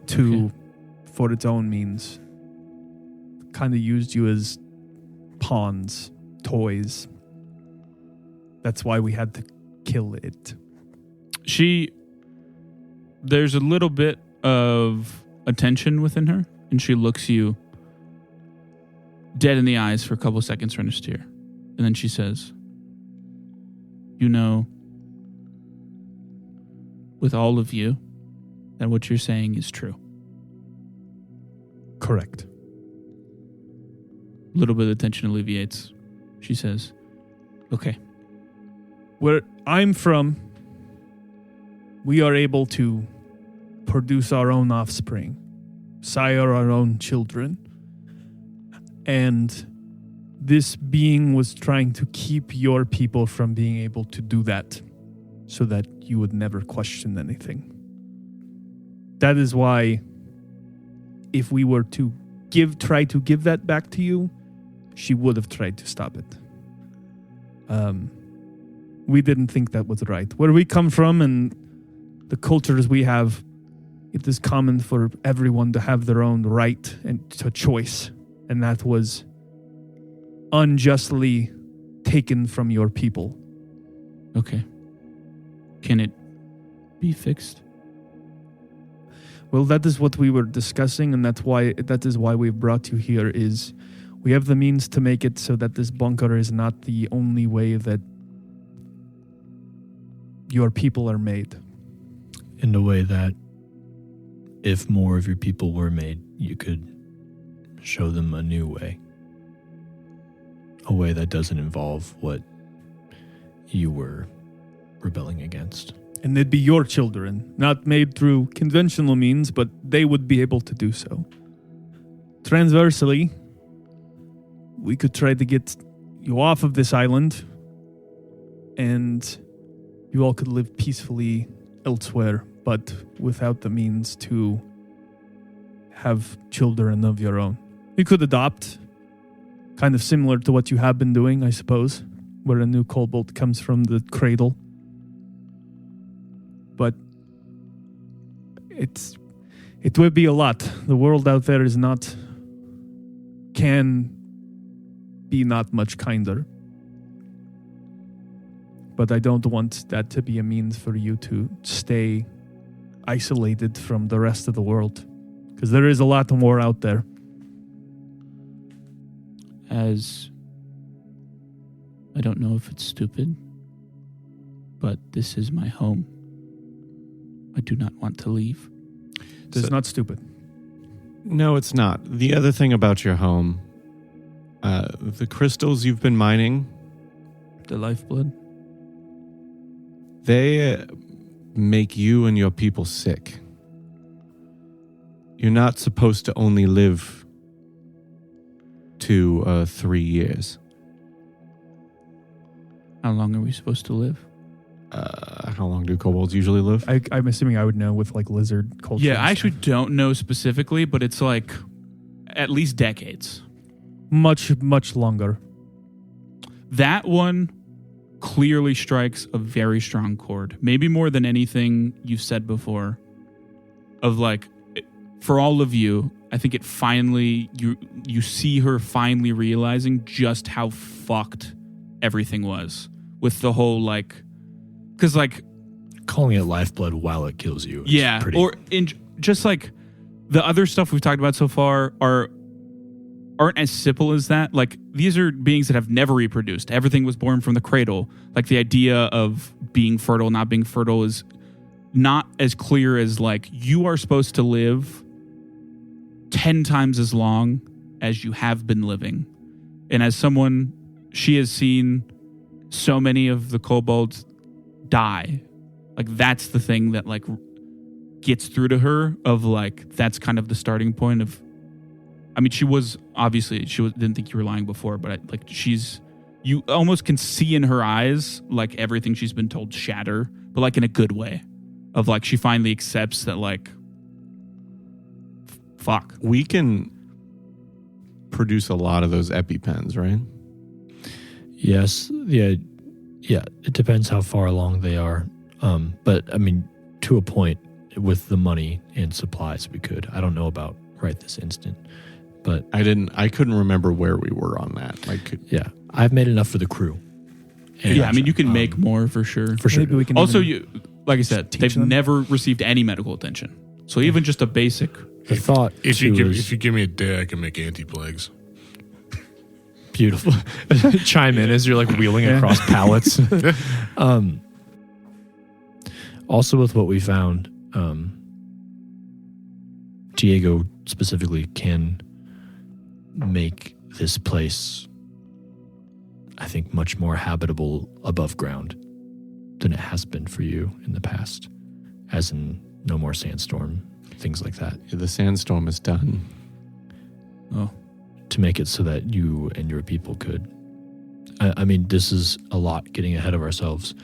to for its own means. Kind of used you as pawns, toys. That's why we had to kill it. There's a little bit of attention within her, and she looks you dead in the eyes for a couple of seconds, Renisteer. And then she says, you know, with all of you, that what you're saying is true. Correct. A little bit of tension alleviates. She says, okay. Where I'm from, we are able to produce our own offspring, sire our own children. And this being was trying to keep your people from being able to do that so that you would never question anything. That is why if we were to try to give that back to you, she would have tried to stop it. we didn't think that was right. Where we come from and the cultures we have, it is common for everyone to have their own right and to choice. And that was unjustly taken from your people. Okay. Can it be fixed? Well, that is what we were discussing, and that is why we've brought you here, is we have the means to make it so that this bunker is not the only way that your people are made. In a way that if more of your people were made, you could show them a new way. A way that doesn't involve what you were rebelling against. And they'd be your children, not made through conventional means, but they would be able to do so. Transversely, we could try to get you off of this island, and you all could live peacefully elsewhere, but without the means to have children of your own. You could adopt, kind of similar to what you have been doing, I suppose, where a new kobold comes from the cradle. But it would be a lot. The world out there can be not much kinder. But I don't want that to be a means for you to stay isolated from the rest of the world. Because there is a lot more out there. As I don't know if it's stupid, but this is my home. I do not want to leave. It's not stupid. No, it's not. The other thing about your home, the crystals you've been mining, The lifeblood? they make you and your people sick. You're not supposed to only live 2 3 years. How long are we supposed to live? How long do kobolds usually live? I'm assuming I would know with like lizard culture. Yeah, and I actually stuff. don't know specifically, but it's like at least decades. Much, much longer. That one clearly strikes a very strong chord. Maybe more than anything you've said before. Of like, for all of you, I think it finally, you see her finally realizing just how fucked everything was. With the whole like, because like, Calling it lifeblood while it kills you. Is yeah, pretty, or in just like the other stuff we've talked about so far aren't as simple as that. Like, these are beings that have never reproduced. Everything was born from the cradle. Like, the idea of being fertile, not being fertile is not as clear as like you are supposed to live 10 times as long as you have been living. And as someone, she has seen so many of the kobolds die. Like, that's the thing that like gets through to her of like, that's kind of the starting point of, I mean, she didn't think you were lying before, but you almost can see in her eyes, like everything she's been told shatter, but like in a good way of like, she finally accepts that like, fuck. We can produce a lot of those EpiPens, right? Yes. Yeah. It depends how far along they are. But I mean, to a point, with the money and supplies, we could. I don't know about right this instant, but I couldn't remember where we were on that. Like, yeah, I've made enough for the crew. And, Yeah, I mean, you can make more for sure. for sure. Maybe we can Also, even like I said, teach they've them. never received any medical attention. So even just a basic, The thought If too you is give me a day, I can make anti-plagues. beautiful. Chime in as you're like wheeling across pallets. Also, with what we found, Diego specifically can make this place, I think, much more habitable above ground than it has been for you in the past, as in no more sandstorm, things like that. the sandstorm is done. oh, To make it so that you and your people could. I mean, this is a lot getting ahead of ourselves.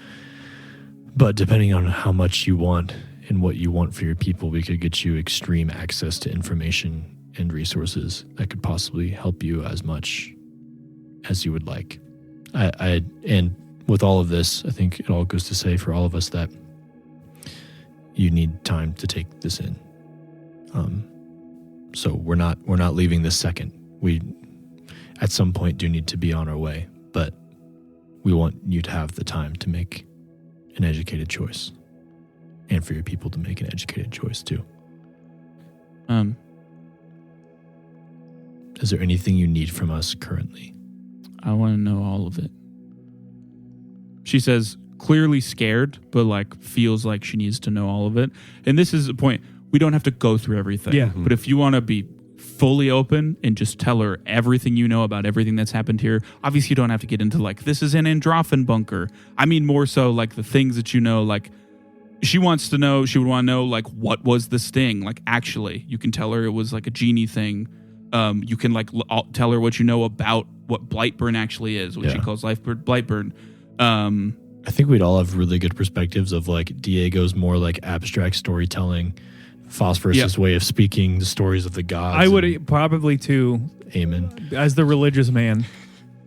But depending on how much you want and what you want for your people, we could get you extreme access to information and resources that could possibly help you as much as you would like. And with all of this, I think it all goes to say for all of us that you need time to take this in. So we're not leaving this second. We at some point do need to be on our way, but we want you to have the time to make an educated choice, and for your people to make an educated choice too. Is there anything you need from us currently? I want to know all of it. She says, clearly scared, but like feels like she needs to know all of it. And this is the point. We don't have to go through everything. Yeah. But if you want to be fully open and just tell her everything you know about everything that's happened here, obviously you don't have to get into like, this is an Androphen bunker. I mean, more so like the things that you know, like she would want to know like, what was the sting? Like, actually, you can tell her it was like a genie thing. You can like tell her what you know about what Blightburn actually is, what she calls Blightburn. I think we'd all have really good perspectives of like Diego's more like abstract storytelling, Phosphorus' way of speaking the stories of the gods. I would probably too, Amen. as the religious man,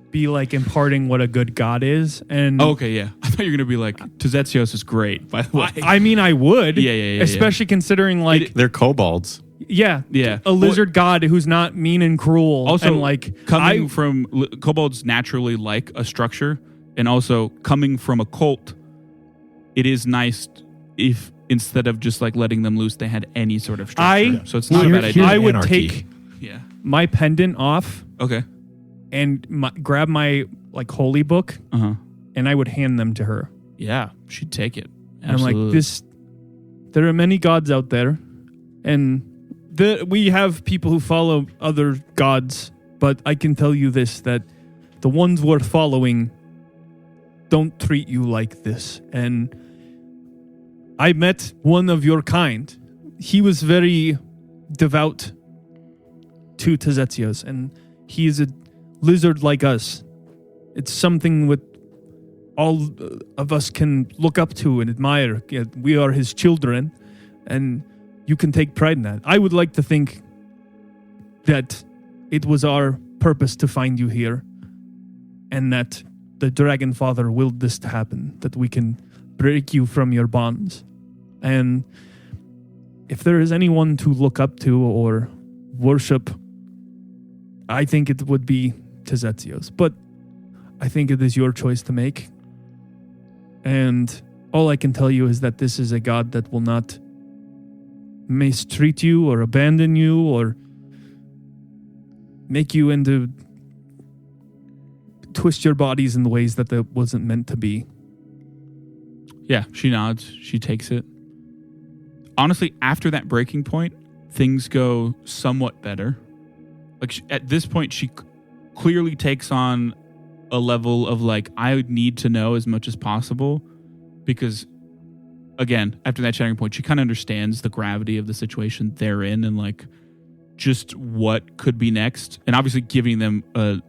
be like imparting what a good god is. And Okay, yeah. I thought you were going to be like, Tezetsios is great, by the way. I mean, I would. Yeah. Especially considering like, They're kobolds. Yeah. a lizard god who's not mean and cruel. Also, and like coming from kobolds naturally like a structure, and also coming from a cult, it is nice if instead of just like letting them loose, they had any sort of structure. So it's not a bad idea. I would Anarchy. take Yeah. my pendant off Okay. and grab my like holy book, and I would hand them to her. Yeah, she'd take it. And I'm Absolutely. like, there are many gods out there, and we have people who follow other gods, but I can tell you this, that the ones worth following don't treat you like this. And I met one of your kind. He was very devout to Tezetsios, and he is a lizard like us. It's something with all of us can look up to and admire. We are his children, and you can take pride in that. I would like to think that it was our purpose to find you here, and that the Dragon Father willed this to happen, that we can break you from your bonds. And if there is anyone to look up to or worship, I think it would be Tezetsios. But I think it is your choice to make. And all I can tell you is that this is a god that will not mistreat you or abandon you or make you into twist your bodies in the ways that it wasn't meant to be. Yeah, she nods. She takes it. Honestly, after that breaking point, things go somewhat better. Like at this point, she clearly takes on a level of like, I would need to know as much as possible, because again, after that shattering point, she kind of understands the gravity of the situation they're in and like just what could be next. And obviously giving them a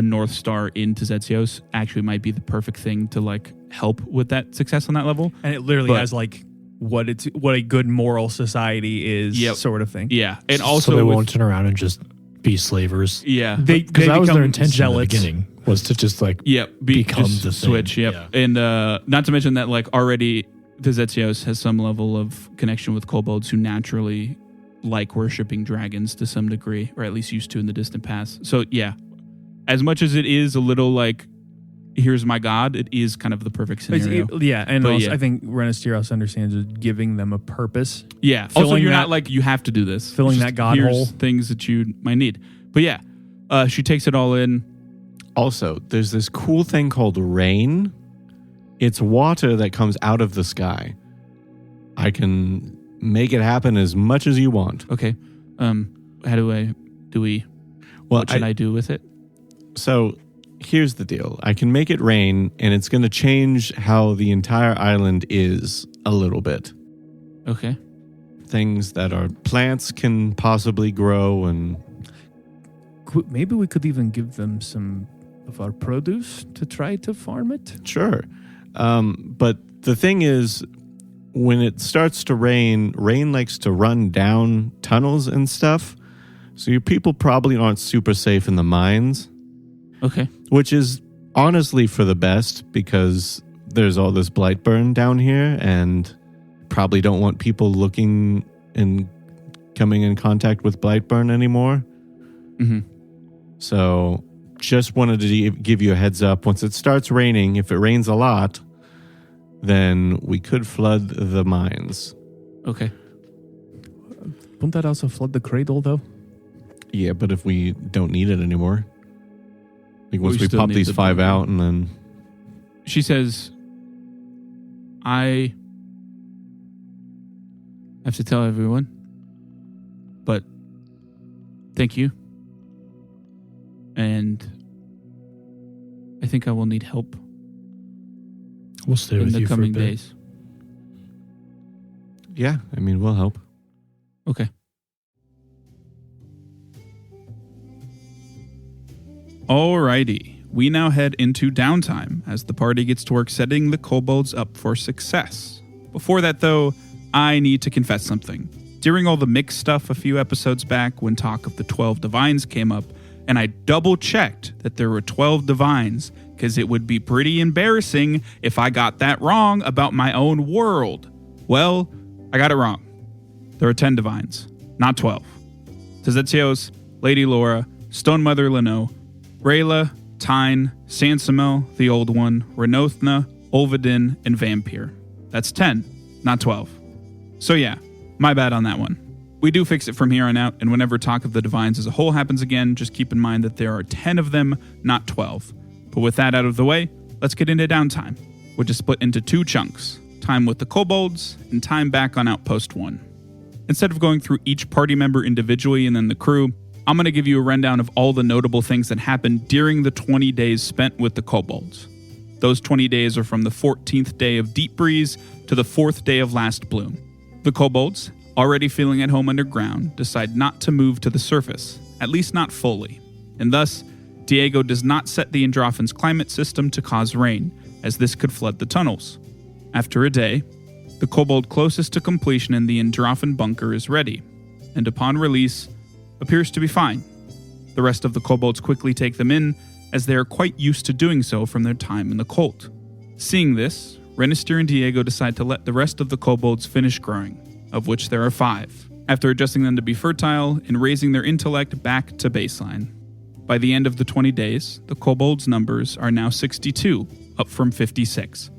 North Star in Tezetsios actually might be the perfect thing to like help with that success on that level. And it literally has like what a good moral society is, sort of thing. Yeah. And also so they won't turn around and just be slavers. Yeah. Because that was their intention zealots. in the beginning, was to just like become the thing. switch. Yep. Yeah. And not to mention that like already Tezetsios has some level of connection with kobolds who naturally like worshiping dragons to some degree, or at least used to in the distant past. So yeah, as much as it is a little like, here's my god, it is kind of the perfect scenario. I think Renastiros understands giving them a purpose. Yeah. Also, Filling you're that- not like, you have to do this. filling It's that god here's hole. things that you might need. But yeah, she takes it all in. Also, there's this cool thing called rain. It's water that comes out of the sky. I can make it happen as much as you want. Okay. What should I do with it? So here's the deal. I can make it rain, and it's going to change how the entire island is a little bit. Okay. Things that are plants can possibly grow, and Maybe we could even give them some of our produce to try to farm it. sure. But the thing is, when it starts to rain likes to run down tunnels and stuff. So your people probably aren't super safe in the mines, Okay. which is honestly for the best, because there's all this blight burn down here and probably don't want people looking and coming in contact with blight burn anymore. Mm-hmm. So just wanted to give you a heads up. Once it starts raining, if it rains a lot, then we could flood the mines. Okay. Won't that also flood the cradle, though? Yeah, but if we don't need it anymore, like once we still pop need these the 5 building. out and then... She says, I have to tell everyone, but thank you. And I think I will need help We'll stay in with the you coming for a bit. days. Yeah, I mean, we'll help. Okay. Alrighty. We now head into downtime as the party gets to work setting the kobolds up for success. Before that, though, I need to confess something. During all the mixed stuff a few episodes back when talk of the 12 divines came up, and I double-checked that there were 12 divines, because it would be pretty embarrassing if I got that wrong about my own world. Well, I got it wrong. There are 10 divines, not 12. Tezetsios, Lady Laura, Stone Mother Leno, Rayla, Tyne, Sansamel, the Old One, Renothna, Olvidin, and Vampire. That's 10, not 12. So yeah, my bad on that one. We do fix it from here on out, and whenever talk of the divines as a whole happens again, just keep in mind that there are 10 of them, not 12. But with that out of the way, let's get into downtime, which is split into 2 chunks, time with the kobolds and time back on Outpost 1. Instead of going through each party member individually and then the crew, I'm going to give you a rundown of all the notable things that happened during the 20 days spent with the kobolds. Those 20 days are from the 14th day of Deep Breeze to the 4th day of Last Bloom. The kobolds, already feeling at home underground, decide not to move to the surface, at least not fully, and thus, Diego does not set the Androphan's climate system to cause rain, as this could flood the tunnels. After a day, the kobold closest to completion in the Androphan bunker is ready, and upon release, appears to be fine. The rest of the kobolds quickly take them in, as they are quite used to doing so from their time in the cult. Seeing this, Renister and Diego decide to let the rest of the kobolds finish growing, of which there are 5, after adjusting them to be fertile and raising their intellect back to baseline. By the end of the 20 days, the kobolds' numbers are now 62, up from 56.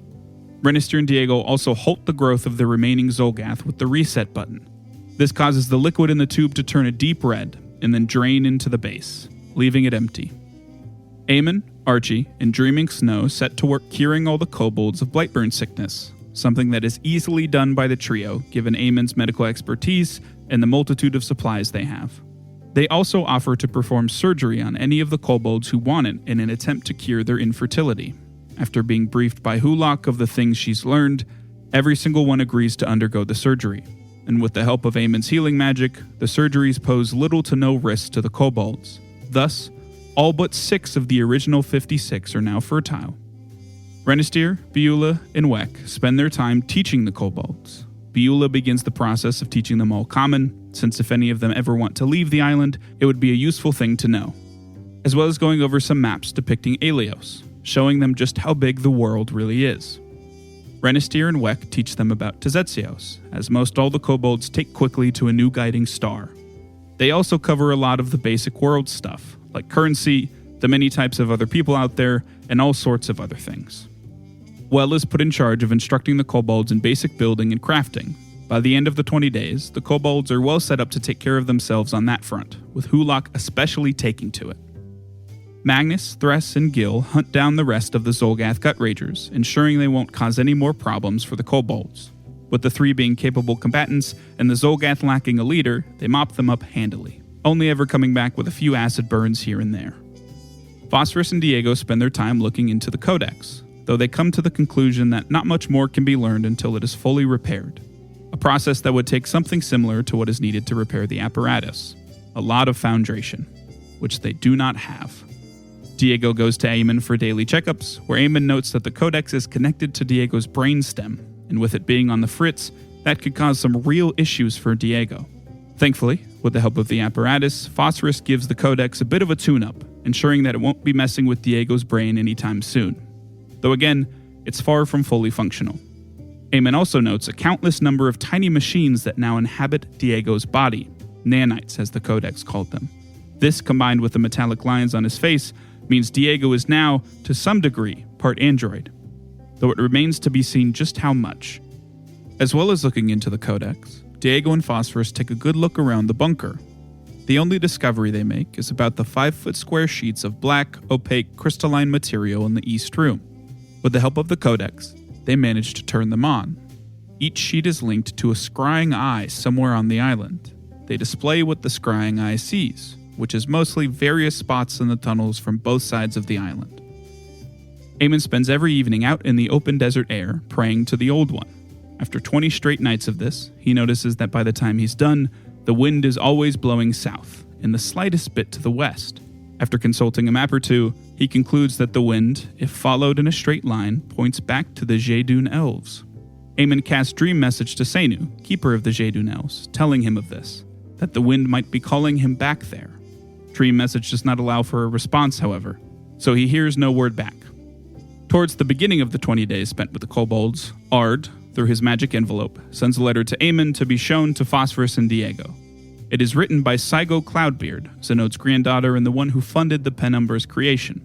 Renister and Diego also halt the growth of the remaining Xulgath with the reset button. This causes the liquid in the tube to turn a deep red and then drain into the base, leaving it empty. Eamon, Archie, and Dreaming Snow set to work curing all the kobolds of Blightburn sickness, something that is easily done by the trio given Eamon's medical expertise and the multitude of supplies they have. They also offer to perform surgery on any of the kobolds who want it in an attempt to cure their infertility. After being briefed by Hulok of the things she's learned, every single one agrees to undergo the surgery. And with the help of Eamon's healing magic, the surgeries pose little to no risk to the kobolds. Thus, all but 6 of the original 56 are now fertile. Renister, Beulah, and Weck spend their time teaching the kobolds. Beulah begins the process of teaching them all common, since if any of them ever want to leave the island, it would be a useful thing to know, as well as going over some maps depicting Aelios, showing them just how big the world really is. Renister and Weck teach them about Tezetsios, as most all the kobolds take quickly to a new guiding star. They also cover a lot of the basic world stuff, like currency, the many types of other people out there, and all sorts of other things. Well is put in charge of instructing the kobolds in basic building and crafting. By the end of the 20 days, the kobolds are well set up to take care of themselves on that front, with Hulok especially taking to it. Magnus, Thress, and Gil hunt down the rest of the Xulgath Gut Ragers, ensuring they won't cause any more problems for the kobolds. With the 3 being capable combatants and the Xulgath lacking a leader, they mop them up handily, only ever coming back with a few acid burns here and there. Phosphorus and Diego spend their time looking into the Codex, though they come to the conclusion that not much more can be learned until it is fully repaired, a process that would take something similar to what is needed to repair the apparatus, a lot of foundation, which they do not have. Diego goes to Eamon for daily checkups, where Eamon notes that the Codex is connected to Diego's brainstem, and with it being on the fritz, that could cause some real issues for Diego. Thankfully, with the help of the apparatus, Phosphorus gives the Codex a bit of a tune-up, ensuring that it won't be messing with Diego's brain anytime soon. Though again, it's far from fully functional. Eamon also notes a countless number of tiny machines that now inhabit Diego's body, nanites as the Codex called them. This, combined with the metallic lines on his face, means Diego is now, to some degree, part android, though it remains to be seen just how much. As well as looking into the Codex, Diego and Phosphorus take a good look around the bunker. The only discovery they make is about the 5-foot square sheets of black, opaque, crystalline material in the East Room. With the help of the Codex, they manage to turn them on. Each sheet is linked to a scrying eye somewhere on the island. They display what the scrying eye sees, which is mostly various spots in the tunnels from both sides of the island. Eamon spends every evening out in the open desert air praying to the Old One. After 20 straight nights of this, he notices that by the time he's done, the wind is always blowing south, in the slightest bit to the west. After consulting a map or two, he concludes that the wind, if followed in a straight line, points back to the Jaedun Elves. Eamon casts Dream Message to Senu, keeper of the Jaedun Elves, telling him of this, that the wind might be calling him back there. Dream Message does not allow for a response, however, so he hears no word back. Towards the beginning of the 20 days spent with the Kobolds, Ard, through his magic envelope, sends a letter to Eamon to be shown to Phosphorus and Diego. It is written by Saigo Cloudbeard, Zenode's granddaughter and the one who funded the Penumbra's creation.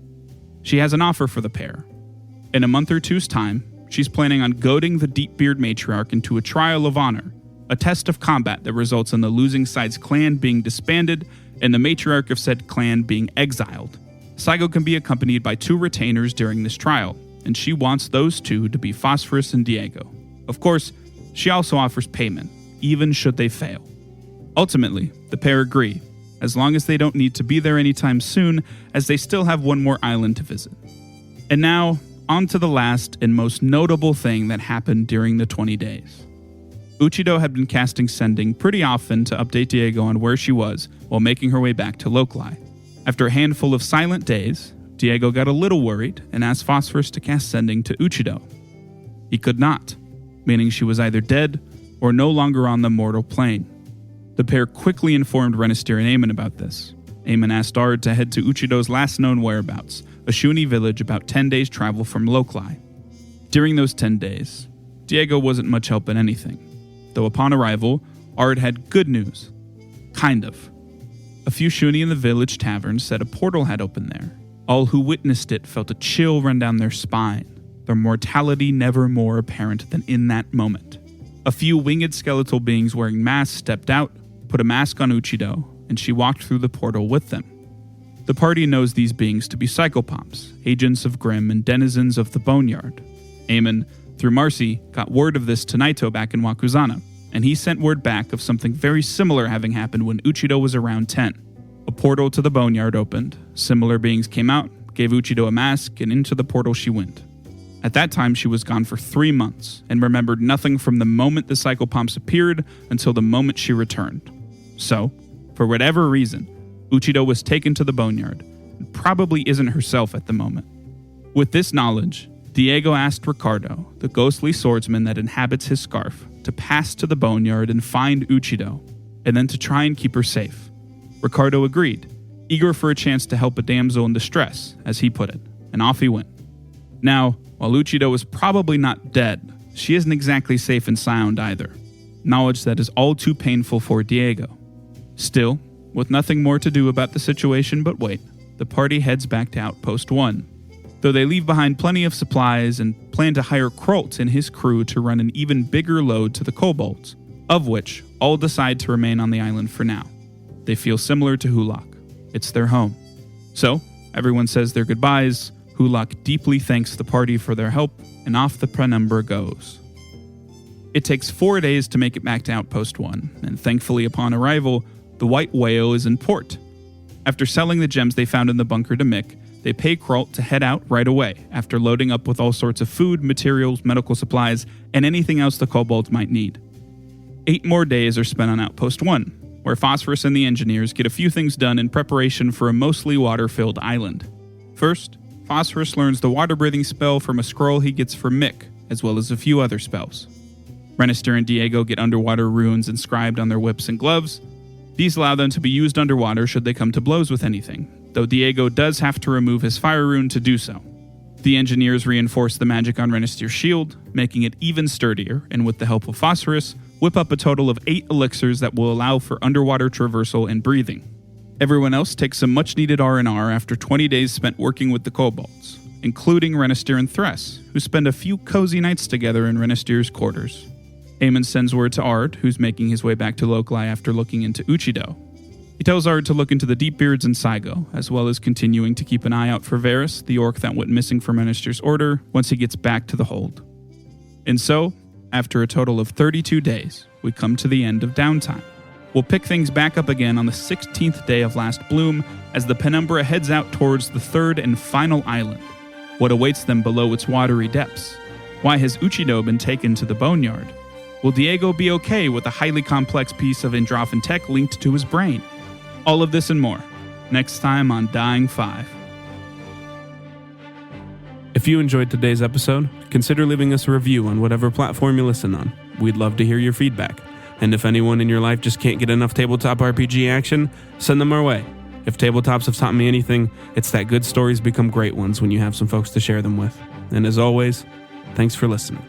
She has an offer for the pair. In a month or two's time, she's planning on goading the Deepbeard matriarch into a trial of honor, a test of combat that results in the losing side's clan being disbanded and the matriarch of said clan being exiled. Saigo can be accompanied by 2 retainers during this trial, and she wants those 2 to be Phosphorus and Diego. Of course, she also offers payment, even should they fail. Ultimately, the pair agree, as long as they don't need to be there anytime soon, as they still have one more island to visit. And now, on to the last and most notable thing that happened during the 20 days. Uchido had been casting Sending pretty often to update Diego on where she was while making her way back to Locali. After a handful of silent days, Diego got a little worried and asked Phosphorus to cast Sending to Uchido. He could not, meaning she was either dead or no longer on the mortal plane. The pair quickly informed Renistir and Eamon about this. Eamon asked Ard to head to Uchido's last known whereabouts, a Shuni village about 10 days' travel from Locali. During those 10 days, Diego wasn't much help in anything, though upon arrival, Ard had good news. Kind of. A few Shuni in the village tavern said a portal had opened there. All who witnessed it felt a chill run down their spine, their mortality never more apparent than in that moment. A few winged skeletal beings wearing masks stepped out, put a mask on Uchido, and she walked through the portal with them. The party knows these beings to be psychopomps, agents of Grimm and denizens of the Boneyard. Eamon, through Marcy, got word of this to Naito back in Wakuzana, and he sent word back of something very similar having happened when Uchido was around 10. A portal to the Boneyard opened, similar beings came out, gave Uchido a mask, and into the portal she went. At that time, she was gone for 3 months, and remembered nothing from the moment the psychopomps appeared until the moment she returned. So, for whatever reason, Uchido was taken to the Boneyard, and probably isn't herself at the moment. With this knowledge, Diego asked Ricardo, the ghostly swordsman that inhabits his scarf, to pass to the Boneyard and find Uchido, and then to try and keep her safe. Ricardo agreed, eager for a chance to help a damsel in distress, as he put it, and off he went. Now, while Uchido is probably not dead, she isn't exactly safe and sound either, knowledge that is all too painful for Diego. Still, with nothing more to do about the situation but wait, the party heads back to Outpost 1, though they leave behind plenty of supplies and plan to hire Kroltz and his crew to run an even bigger load to the Kobolds, of which all decide to remain on the island for now. They feel similar to Hulok. It's their home. So, everyone says their goodbyes, Hulok deeply thanks the party for their help, and off the Penumbra goes. It takes 4 days to make it back to Outpost 1, and thankfully upon arrival, the White Whale is in port. After selling the gems they found in the bunker to Mick, they pay Kralt to head out right away, after loading up with all sorts of food, materials, medical supplies, and anything else the kobolds might need. 8 more days are spent on Outpost 1, where Phosphorus and the engineers get a few things done in preparation for a mostly water-filled island. First, Phosphorus learns the water-breathing spell from a scroll he gets from Mick, as well as a few other spells. Renistir and Diego get underwater runes inscribed on their whips and gloves. These allow them to be used underwater should they come to blows with anything, though Diego does have to remove his fire rune to do so. The engineers reinforce the magic on Renistir's shield, making it even sturdier, and with the help of Phosphorus, whip up a total of 8 elixirs that will allow for underwater traversal and breathing. Everyone else takes some much-needed R&R after 20 days spent working with the Kobolds, including Renistir and Thress, who spend a few cozy nights together in Renistir's quarters. Aemon sends word to Ard, who's making his way back to Loklai after looking into Uchido. He tells Ard to look into the Deepbeards and Saigo, as well as continuing to keep an eye out for Varys, the orc that went missing from Renistir's order, once he gets back to the hold. And so, after a total of 32 days, we come to the end of downtime. We'll pick things back up again on the 16th day of Last Bloom as the Penumbra heads out towards the third and final island. What awaits them below its watery depths? Why has Uchido been taken to the Boneyard? Will Diego be okay with a highly complex piece of Androphan tech linked to his brain? All of this and more, next time on Dying 5. If you enjoyed today's episode, consider leaving us a review on whatever platform you listen on. We'd love to hear your feedback. And if anyone in your life just can't get enough tabletop RPG action, send them our way. If tabletops have taught me anything, it's that good stories become great ones when you have some folks to share them with. And as always, thanks for listening.